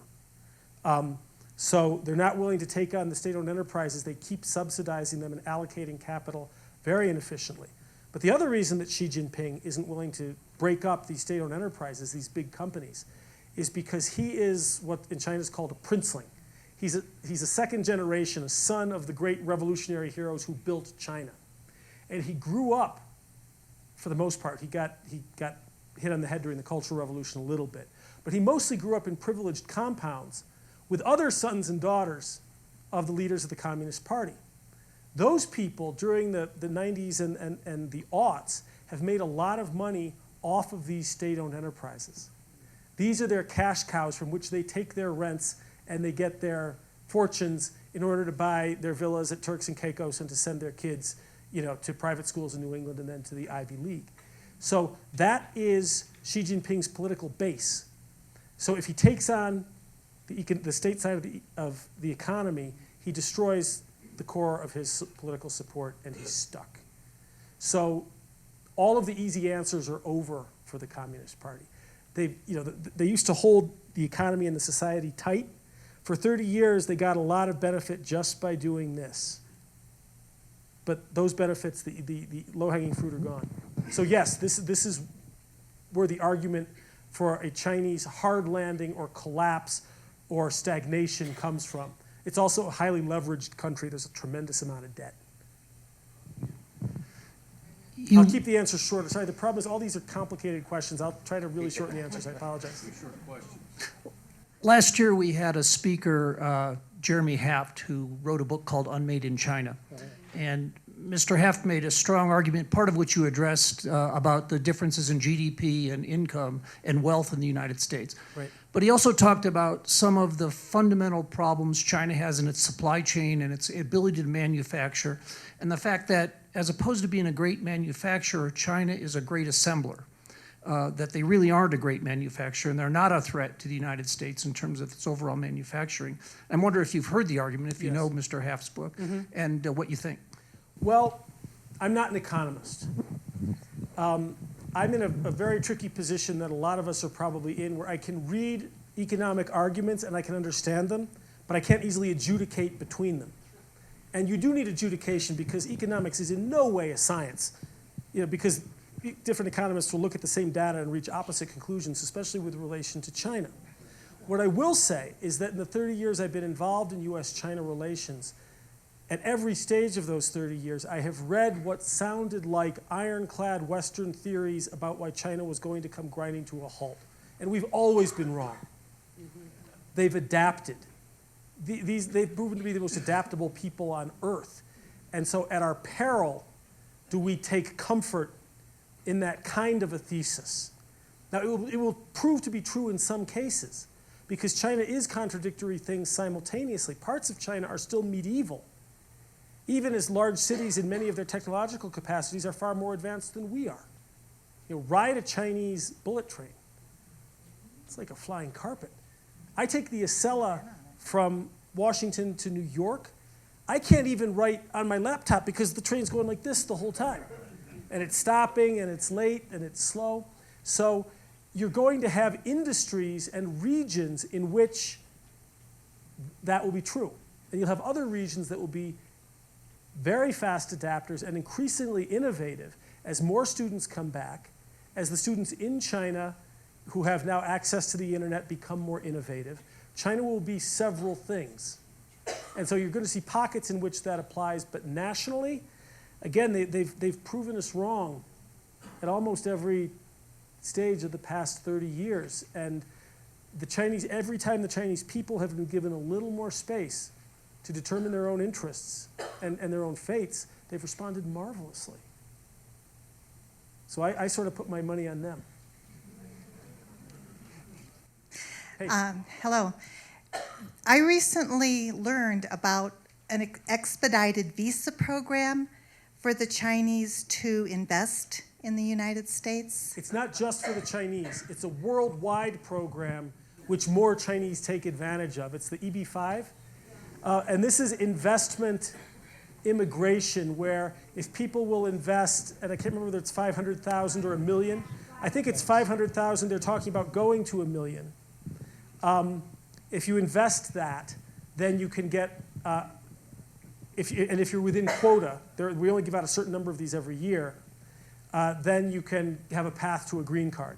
So they're not willing to take on the state-owned enterprises. They keep subsidizing them and allocating capital very inefficiently. But the other reason that Xi Jinping isn't willing to break up these state-owned enterprises, these big companies, is because he is what in China is called a princeling. He's a second generation, a son of the great revolutionary heroes who built China. And he grew up, for the most part, he got hit on the head during the Cultural Revolution a little bit, but he mostly grew up in privileged compounds with other sons and daughters of the leaders of the Communist Party. Those people, during the 90s and the aughts, have made a lot of money off of these state-owned enterprises. These are their cash cows from which they take their rents and they get their fortunes in order to buy their villas at Turks and Caicos and to send their kids, to private schools in New England and then to the Ivy League. So that is Xi Jinping's political base. So if he takes on the state side of the economy, he destroys the core of his political support, and he's stuck. So all of the easy answers are over for the Communist Party. They used to hold the economy and the society tight. For 30 years, they got a lot of benefit just by doing this. But those benefits, the low-hanging fruit are gone. So yes, this is where the argument for a Chinese hard landing or collapse or stagnation comes from. It's also a highly leveraged country. There's a tremendous amount of debt. I'll keep the answers shorter. Sorry, the problem is all these are complicated questions. I'll try to really shorten the answers. I apologize. Short question. Last year we had a speaker, Jeremy Haft, who wrote a book called Unmade in China. And Mr. Haft made a strong argument, part of which you addressed, about the differences in GDP and income and wealth in the United States. Right. But he also talked about some of the fundamental problems China has in its supply chain and its ability to manufacture, and the fact that as opposed to being a great manufacturer, China is a great assembler. that they really aren't a great manufacturer and they're not a threat to the United States in terms of its overall manufacturing. I wonder if you've heard the argument, if you know Mr. Haft's book, and what you think. Well, I'm not an economist. I'm in a very tricky position that a lot of us are probably in, where I can read economic arguments and I can understand them, but I can't easily adjudicate between them. And you do need adjudication because economics is in no way a science. Because different economists will look at the same data and reach opposite conclusions, especially with relation to China. What I will say is that in the 30 years I've been involved in U.S. China relations, at every stage of those 30 years, I have read what sounded like ironclad Western theories about why China was going to come grinding to a halt. And we've always been wrong. They've adapted. They've proven to be the most adaptable people on earth. And so at our peril, do we take comfort in that kind of a thesis? Now, it will prove to be true in some cases, because China is contradictory things simultaneously. Parts of China are still medieval, even as large cities in many of their technological capacities are far more advanced than we are. Ride a Chinese bullet train. It's like a flying carpet. I take the Acela from Washington to New York. I can't even write on my laptop because the train's going like this the whole time. And it's stopping, and it's late, and it's slow. So you're going to have industries and regions in which that will be true. And you'll have other regions that will be very fast adapters and increasingly innovative as more students come back, as the students in China who have now access to the internet become more innovative. China will be several things. And so you're going to see pockets in which that applies, but nationally, again, they've proven us wrong at almost every stage of the past 30 years. And the Chinese, every time the Chinese people have been given a little more space to determine their own interests and their own fates, they've responded marvelously. So I sort of put my money on them. Hey. Hello. I recently learned about an expedited visa program for the Chinese to invest in the United States. It's not just for the Chinese. It's a worldwide program which more Chinese take advantage of. It's the EB-5. And this is investment immigration, where if people will invest, and I can't remember whether it's 500,000 or $1 million. I think it's 500,000. They're talking about going to $1 million. If you invest that, then you can get, if you're within quota, we only give out a certain number of these every year, then you can have a path to a green card.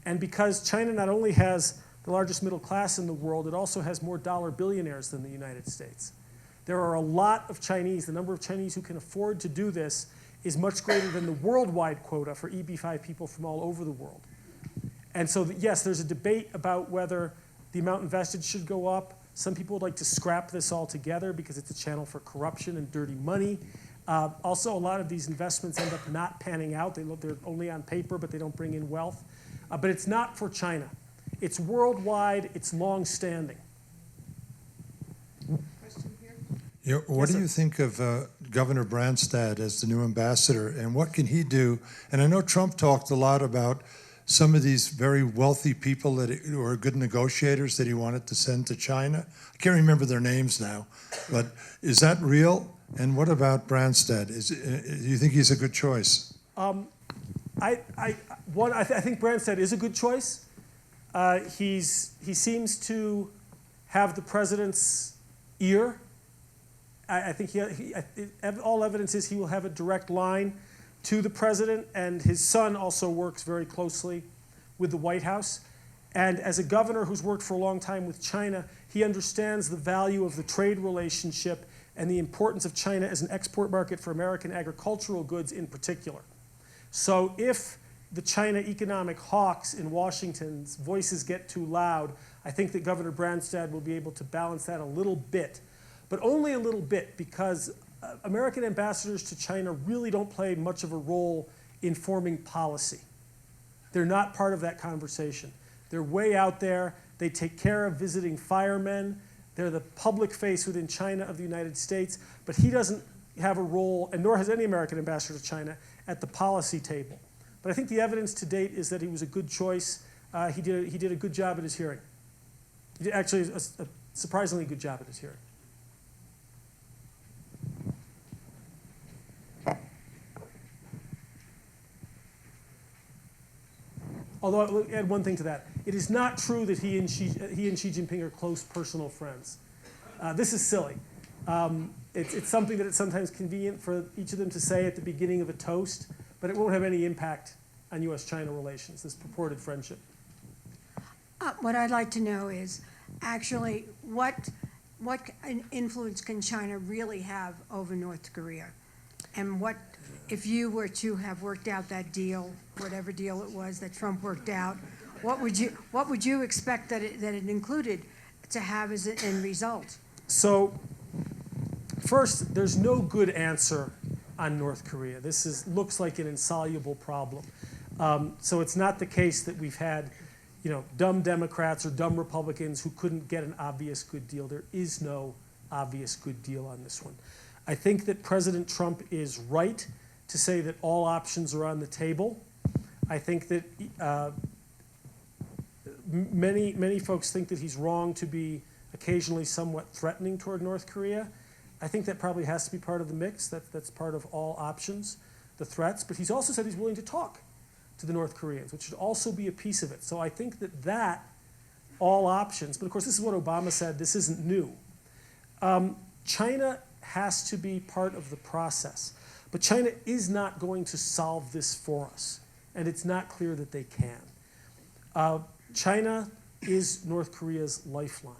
And because China not only has the largest middle class in the world, it also has more dollar billionaires than the United States. There are a lot of Chinese. The number of Chinese who can afford to do this is much greater than the worldwide quota for EB-5 people from all over the world. And so, yes, there's a debate about whether the amount invested should go up. Some people would like to scrap this altogether because it's a channel for corruption and dirty money. Also, a lot of these investments end up not panning out. They're only on paper, but they don't bring in wealth. But it's not for China. It's worldwide. It's long-standing. Yeah, what do you think of Governor Branstad as the new ambassador, and what can he do? And I know Trump talked a lot about some of these very wealthy people who are good negotiators that he wanted to send to China. I can't remember their names now, but is that real? And what about Branstad? Do you think he's a good choice? I think Branstad is a good choice. He seems to have the president's ear. I think all evidence is he will have a direct line to the president, and his son also works very closely with the White House. And as a governor who's worked for a long time with China, he understands the value of the trade relationship and the importance of China as an export market for American agricultural goods in particular. So if the China economic hawks in Washington's voices get too loud, I think that Governor Branstad will be able to balance that a little bit, but only a little bit, because American ambassadors to China really don't play much of a role in forming policy. They're not part of that conversation. They're way out there. They take care of visiting firemen. They're the public face within China of the United States, but he doesn't have a role, and nor has any American ambassador to China, at the policy table. But I think the evidence to date is that he was a good choice. He did a good job at his hearing. He did actually a surprisingly good job at his hearing. Although I'll add one thing to that. It is not true that he and Xi Jinping are close personal friends. This is silly. It's something that it's sometimes convenient for each of them to say at the beginning of a toast, but it won't have any impact on U.S. China relations, this purported friendship. What I'd like to know is actually what influence can China really have over North Korea? And what, if you were to have worked out that deal, whatever deal it was that Trump worked out, what would you expect that it included to have as an end result? So, first, there's no good answer on North Korea. This looks like an insoluble problem. So it's not the case that we've had, dumb Democrats or dumb Republicans who couldn't get an obvious good deal. There is no obvious good deal on this one. I think that President Trump is right to say that all options are on the table. I think that many folks think that he's wrong to be occasionally somewhat threatening toward North Korea. I think that probably has to be part of the mix. That's part of all options, the threats. But he's also said he's willing to talk to the North Koreans, which should also be a piece of it. So I think that all options, but of course this is what Obama said, this isn't new. China has to be part of the process. But China is not going to solve this for us. And it's not clear that they can. China is North Korea's lifeline.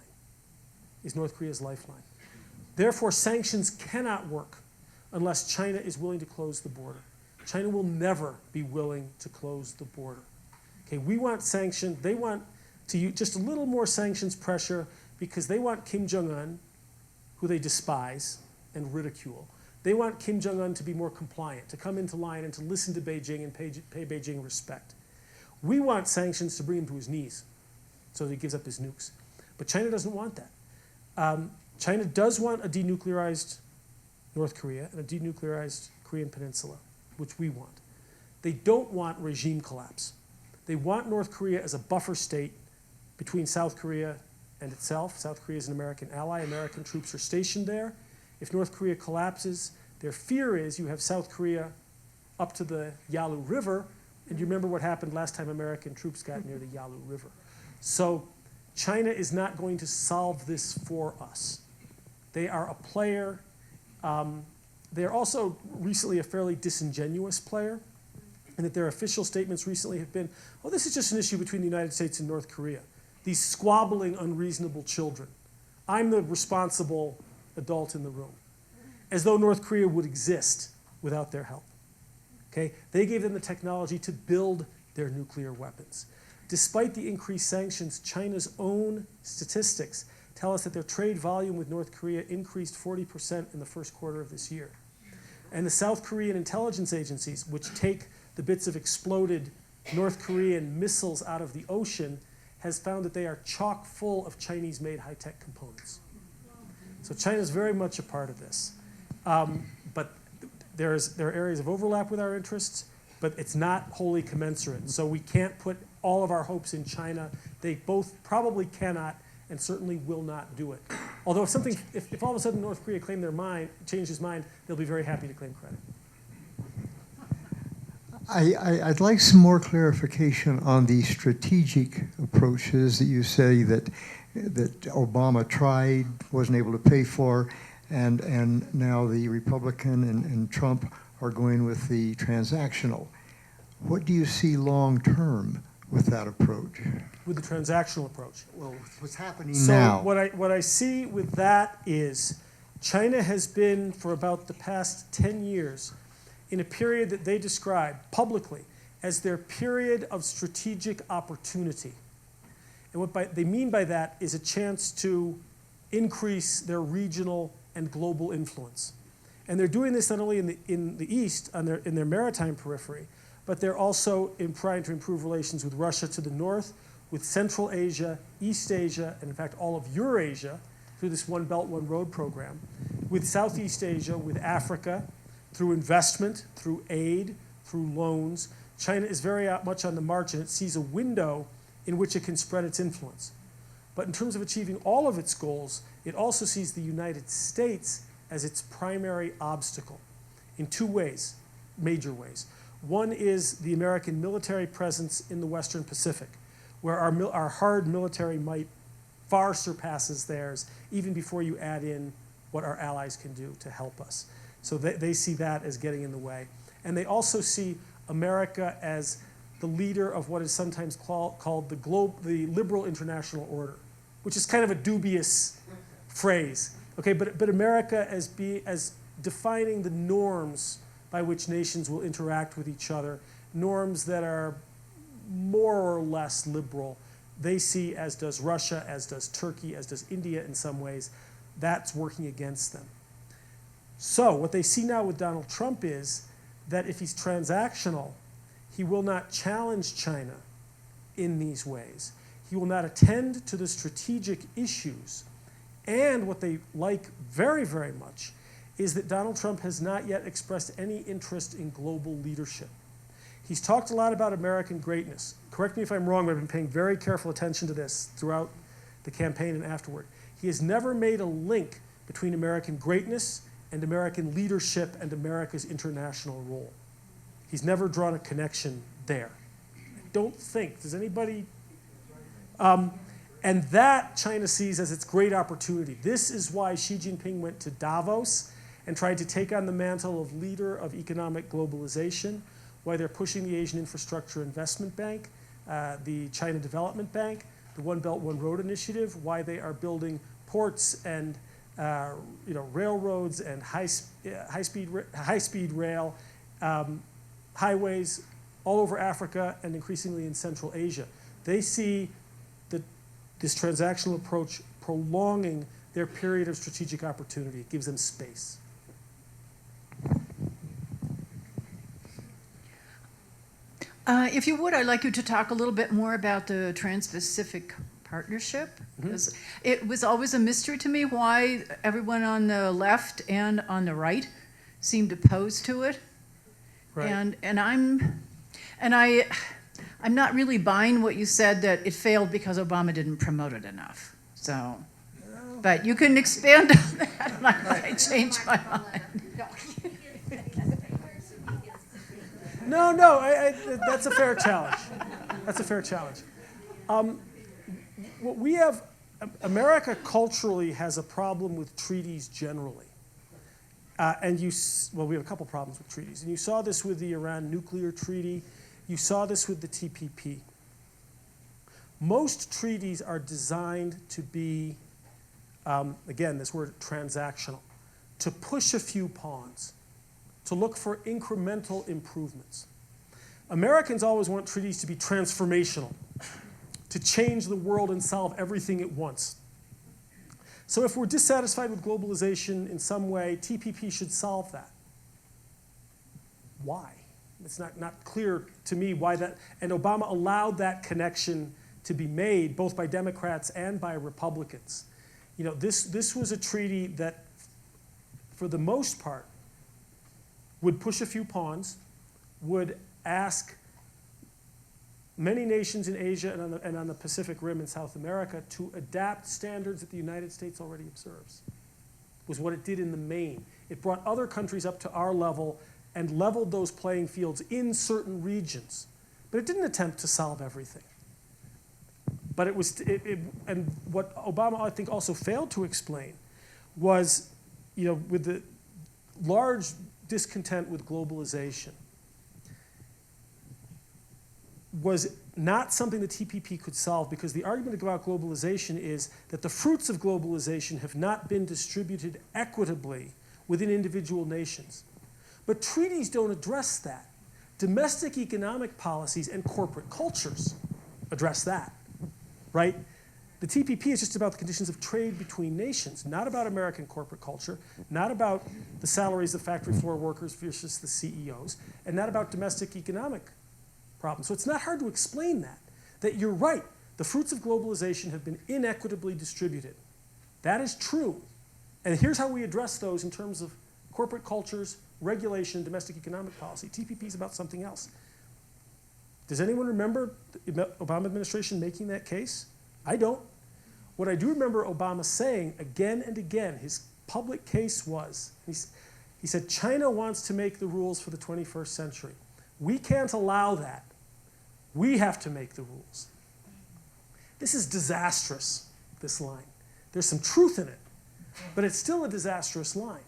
Therefore, sanctions cannot work unless China is willing to close the border. China will never be willing to close the border. Okay, we want sanctions. They want to use just a little more sanctions pressure because they want Kim Jong-un, who they despise and ridicule. They want Kim Jong-un to be more compliant, to come into line and to listen to Beijing and pay Beijing respect. We want sanctions to bring him to his knees so that he gives up his nukes. But China doesn't want that. China does want a denuclearized North Korea and a denuclearized Korean Peninsula, which we want. They don't want regime collapse. They want North Korea as a buffer state between South Korea and itself. South Korea is an American ally. American troops are stationed there. If North Korea collapses, their fear is you have South Korea up to the Yalu River, and you remember what happened last time American troops got near the Yalu River. So China is not going to solve this for us. They are a player. They are also recently a fairly disingenuous player, and that their official statements recently have been, oh, this is just an issue between the United States and North Korea. These squabbling, unreasonable children. I'm the responsible adult in the room. As though North Korea would exist without their help. Okay? They gave them the technology to build their nuclear weapons. Despite the increased sanctions, China's own statistics tell us that their trade volume with North Korea increased 40% in the first quarter of this year. And the South Korean intelligence agencies, which take the bits of exploded North Korean missiles out of the ocean, has found that they are chock full of Chinese-made high-tech components. So China's very much a part of this. But there are areas of overlap with our interests, but it's not wholly commensurate. So we can't put all of our hopes in China. They both probably cannot and certainly will not do it. Although if all of a sudden North Korea changed his mind, they'll be very happy to claim credit. I'd like some more clarification on the strategic approaches that you say that Obama tried, wasn't able to pay for, and now the Republican and Trump are going with the transactional. What do you see long term with that approach? With the transactional approach. Well, what's happening So now? what I see with that is China has been, for about the past 10 years, in a period that they describe publicly as their period of strategic opportunity. And what they mean by that is a chance to increase their regional and global influence. And they're doing this not only in the East, in their maritime periphery, but they're also trying to improve relations with Russia to the north, with Central Asia, East Asia, and in fact all of Eurasia through this One Belt, One Road program, with Southeast Asia, with Africa, through investment, through aid, through loans, China is very much on the march, and it sees a window in which it can spread its influence. But in terms of achieving all of its goals, it also sees the United States as its primary obstacle in two ways, major ways. One is the American military presence in the Western Pacific, where our hard military might far surpasses theirs, even before you add in what our allies can do to help us. So they see that as getting in the way. And they also see America as the leader of what is sometimes called the liberal international order, which is kind of a dubious phrase. Okay, but America as defining the norms by which nations will interact with each other, norms that are more or less liberal. They see, as does Russia, as does Turkey, as does India in some ways, that's working against them. So what they see now with Donald Trump is that if he's transactional, he will not challenge China in these ways. He will not attend to the strategic issues. And what they like very, very much is that Donald Trump has not yet expressed any interest in global leadership. He's talked a lot about American greatness. Correct me if I'm wrong, but I've been paying very careful attention to this throughout the campaign and afterward. He has never made a link between American greatness and American leadership and America's international role. He's never drawn a connection there. I don't think. Does anybody? And that China sees as its great opportunity. This is why Xi Jinping went to Davos and tried to take on the mantle of leader of economic globalization, why they're pushing the Asian Infrastructure Investment Bank, the China Development Bank, the One Belt, One Road initiative, why they are building ports and railroads and high-speed rail, highways all over Africa and increasingly in Central Asia. They see this transactional approach prolonging their period of strategic opportunity. It gives them space. If you would, I'd like you to talk a little bit more about the Trans-Pacific Partnership. Because it was always a mystery to me why everyone on the left and on the right seemed opposed to it. Right. And I'm not really buying what you said that it failed because Obama didn't promote it enough. So, but you can expand on that, and I might change my mind. No, that's a fair challenge. That's a fair challenge. What we have, America culturally has a problem with treaties generally. We have a couple problems with treaties. And you saw this with the Iran nuclear treaty. You saw this with the TPP. Most treaties are designed to be, again, this word transactional, to push a few pawns, to look for incremental improvements. Americans always want treaties to be transformational, to change the world and solve everything at once. So if we're dissatisfied with globalization in some way, TPP should solve that. Why? It's not clear to me why that, and Obama allowed that connection to be made both by Democrats and by Republicans. This was a treaty that, for the most part, would push a few pawns, would ask many nations in Asia and on the Pacific Rim in South America to adapt standards that the United States already observes. Was what it did in the main. It brought other countries up to our level and leveled those playing fields in certain regions. But it didn't attempt to solve everything. But and what Obama, I think, also failed to explain was, with the large discontent with globalization, was not something the TPP could solve, because the argument about globalization is that the fruits of globalization have not been distributed equitably within individual nations. But treaties don't address that. Domestic economic policies and corporate cultures address that, right? The TPP is just about the conditions of trade between nations, not about American corporate culture, not about the salaries of factory floor workers versus the CEOs, and not about domestic economic problems. So it's not hard to explain that you're right. The fruits of globalization have been inequitably distributed. That is true. And here's how we address those in terms of corporate cultures, regulation, domestic economic policy. TPP is about something else. Does anyone remember the Obama administration making that case? I don't. What I do remember Obama saying again and again, his public case was, he said, China wants to make the rules for the 21st century. We can't allow that. We have to make the rules. This is disastrous, this line. There's some truth in it, but it's still a disastrous line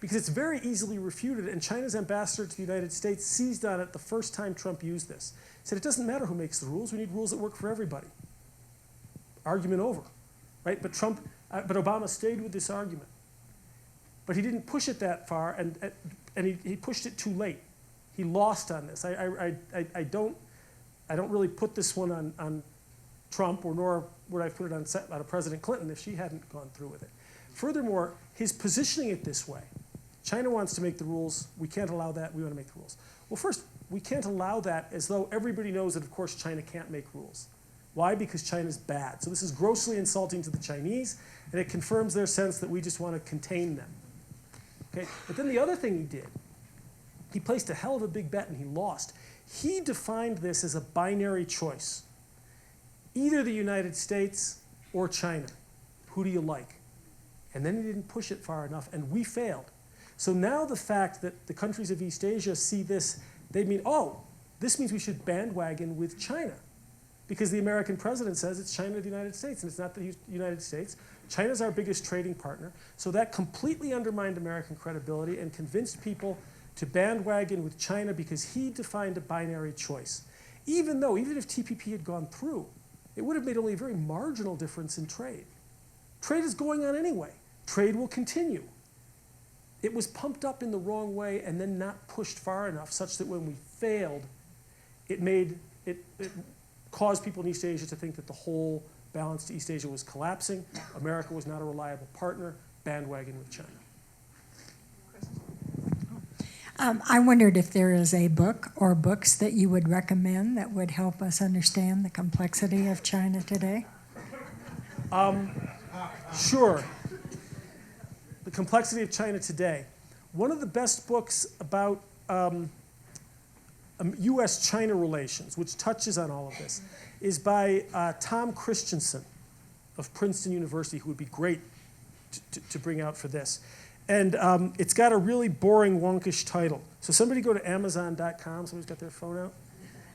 because it's very easily refuted, and China's ambassador to the United States seized on it the first time Trump used this. He said, it doesn't matter who makes the rules, we need rules that work for everybody. Argument over, right? But Obama stayed with this argument. But he didn't push it that far, and he pushed it too late. He lost on this. I don't really put this one on Trump, or nor would I put it on President Clinton if she hadn't gone through with it. Furthermore, his positioning it this way, China wants to make the rules, we can't allow that, we want to make the rules. Well, first, we can't allow that as though everybody knows that, of course, China can't make rules. Why? Because China's bad. So this is grossly insulting to the Chinese, and it confirms their sense that we just want to contain them. Okay? But then the other thing he did, he placed a hell of a big bet and he lost. He defined this as a binary choice. Either the United States or China. Who do you like? And then he didn't push it far enough, and we failed. So now the fact that the countries of East Asia see this, they mean, oh, this means we should bandwagon with China. Because the American president says it's China or the United States, and it's not the United States. China's our biggest trading partner. So that completely undermined American credibility and convinced people to bandwagon with China because he defined a binary choice. Even if TPP had gone through, it would have made only a very marginal difference in trade. Trade is going on anyway. Trade will continue. It was pumped up in the wrong way and then not pushed far enough such that when we failed, it caused people in East Asia to think that the whole balance to East Asia was collapsing. America was not a reliable partner. Bandwagon with China. I wondered if there is a book or books that you would recommend that would help us understand the complexity of China today. Sure. The complexity of China today. One of the best books about U.S. China Relations, which touches on all of this, is by Tom Christensen of Princeton University, who would be great to bring out for this. And it's got a really boring, wonkish title. So somebody go to Amazon.com. Somebody's got their phone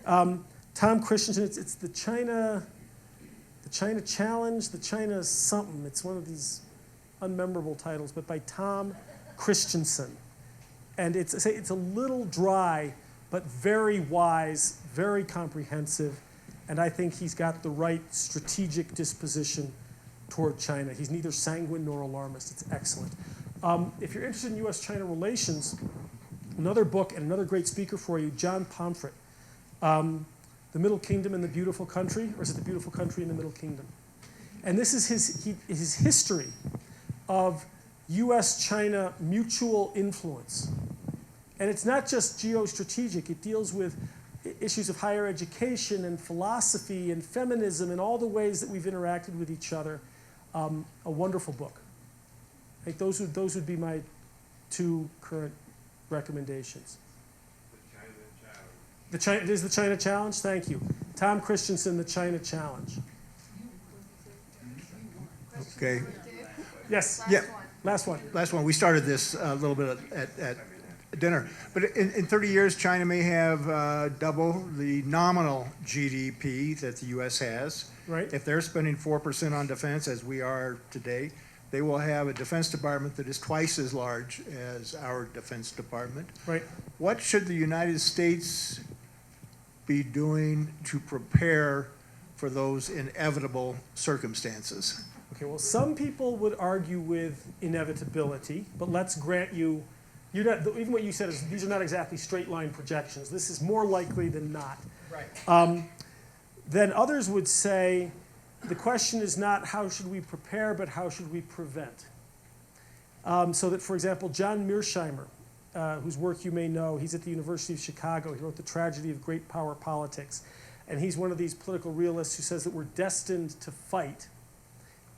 out. Tom Christensen, it's the China Challenge, the China something. It's one of these unmemorable titles, but by Tom Christensen. And it's a little dry, but very wise, very comprehensive, and I think he's got the right strategic disposition toward China. He's neither sanguine nor alarmist. It's excellent. If you're interested in U.S. China Relations, another book and another great speaker for you, John Pomfret, The Middle Kingdom and the Beautiful Country, or is it The Beautiful Country and the Middle Kingdom? And this is his history of U.S.-China mutual influence. And it's not just geostrategic. It deals with issues of higher education and philosophy and feminism and all the ways that we've interacted with each other. A wonderful book. I think those would be my two current recommendations. The China Challenge. It is the China Challenge? Thank you. Tom Christensen, The China Challenge. Okay. Yes. Last one. Last one. We started this a little bit at dinner. But in 30 years, China may have double the nominal GDP that the U.S. has. Right. If they're spending 4% on defense, as we are today, they will have a Defense Department that is twice as large as our Defense Department. Right. What should the United States be doing to prepare for those inevitable circumstances? Okay, well, some people would argue with inevitability, but let's grant you, even what you said is these are not exactly straight line projections. This is more likely than not. Right. Then others would say the question is not how should we prepare, but how should we prevent? So that, for example, John Mearsheimer, whose work you may know, he's at the University of Chicago. He wrote The Tragedy of Great Power Politics. And he's one of these political realists who says that we're destined to fight,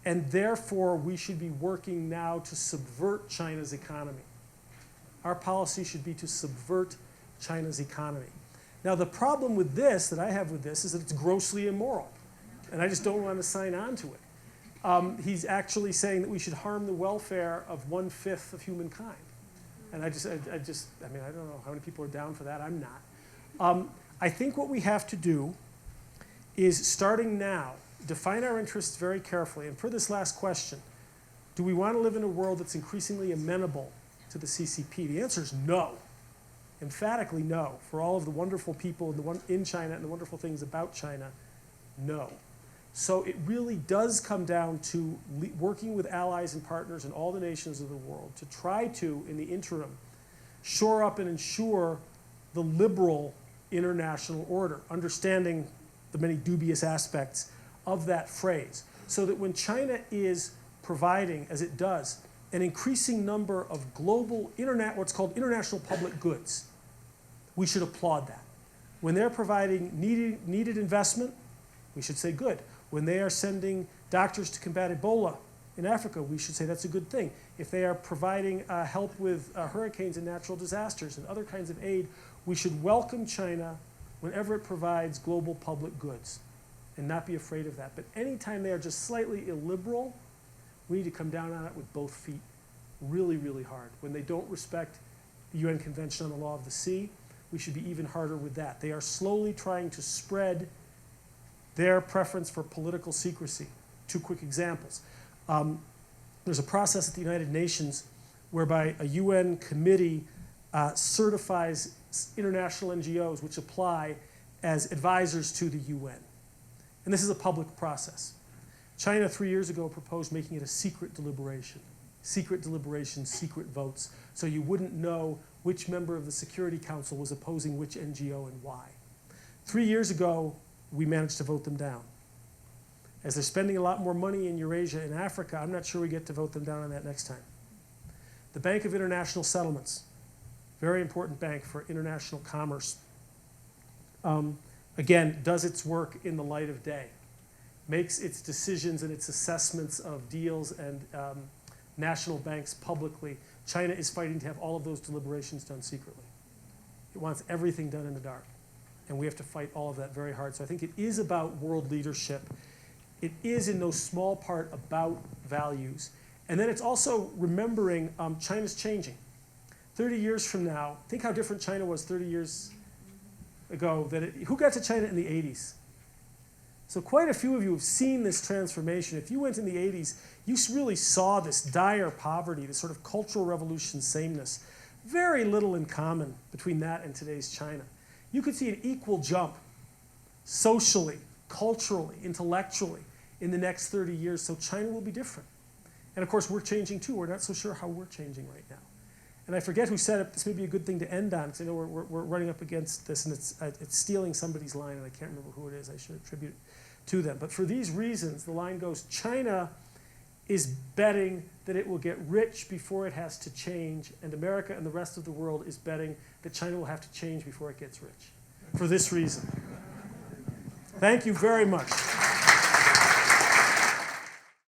and therefore we should be working now to subvert China's economy. Our policy should be to subvert China's economy. Now, the problem with this, that I have with this, is that it's grossly immoral. And I just don't want to sign on to it. He's actually saying that we should harm the welfare of 1/5 of humankind. And I mean, I don't know how many people are down for that. I'm not. I think what we have to do is, starting now, define our interests very carefully. And for this last question, do we want to live in a world that's increasingly amenable to the CCP? The answer is no. Emphatically no. For all of the wonderful people in China and the wonderful things about China, no. So it really does come down to working with allies and partners in all the nations of the world to try to, in the interim, shore up and ensure the liberal international order, understanding the many dubious aspects of that phrase, so that when China is providing, as it does, an increasing number of global, what's called international public goods, we should applaud that. When they're providing needed investment, we should say good. When they are sending doctors to combat Ebola in Africa, we should say that's a good thing. If they are providing help with hurricanes and natural disasters and other kinds of aid, we should welcome China whenever it provides global public goods and not be afraid of that. But anytime they are just slightly illiberal, we need to come down on it with both feet really, really hard. When they don't respect the UN Convention on the Law of the Sea, we should be even harder with that. They are slowly trying to spread their preference for political secrecy. Two quick examples. There's a process at the United Nations whereby a UN committee certifies international NGOs which apply as advisors to the UN. And this is a public process. China 3 years ago proposed making it a secret deliberation. Secret deliberations, secret votes, so you wouldn't know which member of the Security Council was opposing which NGO and why. 3 years ago, we managed to vote them down. As they're spending a lot more money in Eurasia and Africa, I'm not sure we get to vote them down on that next time. The Bank of International Settlements, very important bank for international commerce, again, does its work in the light of day, makes its decisions and its assessments of deals and national banks publicly. China is fighting to have all of those deliberations done secretly. It wants everything done in the dark. And we have to fight all of that very hard. So I think it is about world leadership. It is in no small part about values. And then it's also remembering China's changing. 30 years from now, think how different China was 30 years ago. Who got to China in the 80s? So quite a few of you have seen this transformation. If you went in the 80s, you really saw this dire poverty, this sort of cultural revolution sameness. Very little in common between that and today's China. You could see an equal jump socially, culturally, intellectually in the next 30 years. So China will be different. And of course, we're changing too. We're not so sure how we're changing right now. And I forget who said it. This may be a good thing to end on, because I know we're running up against this, and it's stealing somebody's line, and I can't remember who it is. I should attribute it to them. But for these reasons, the line goes, China is betting that it will get rich before it has to change, and America and the rest of the world is betting that China will have to change before it gets rich. For this reason. Thank you very much.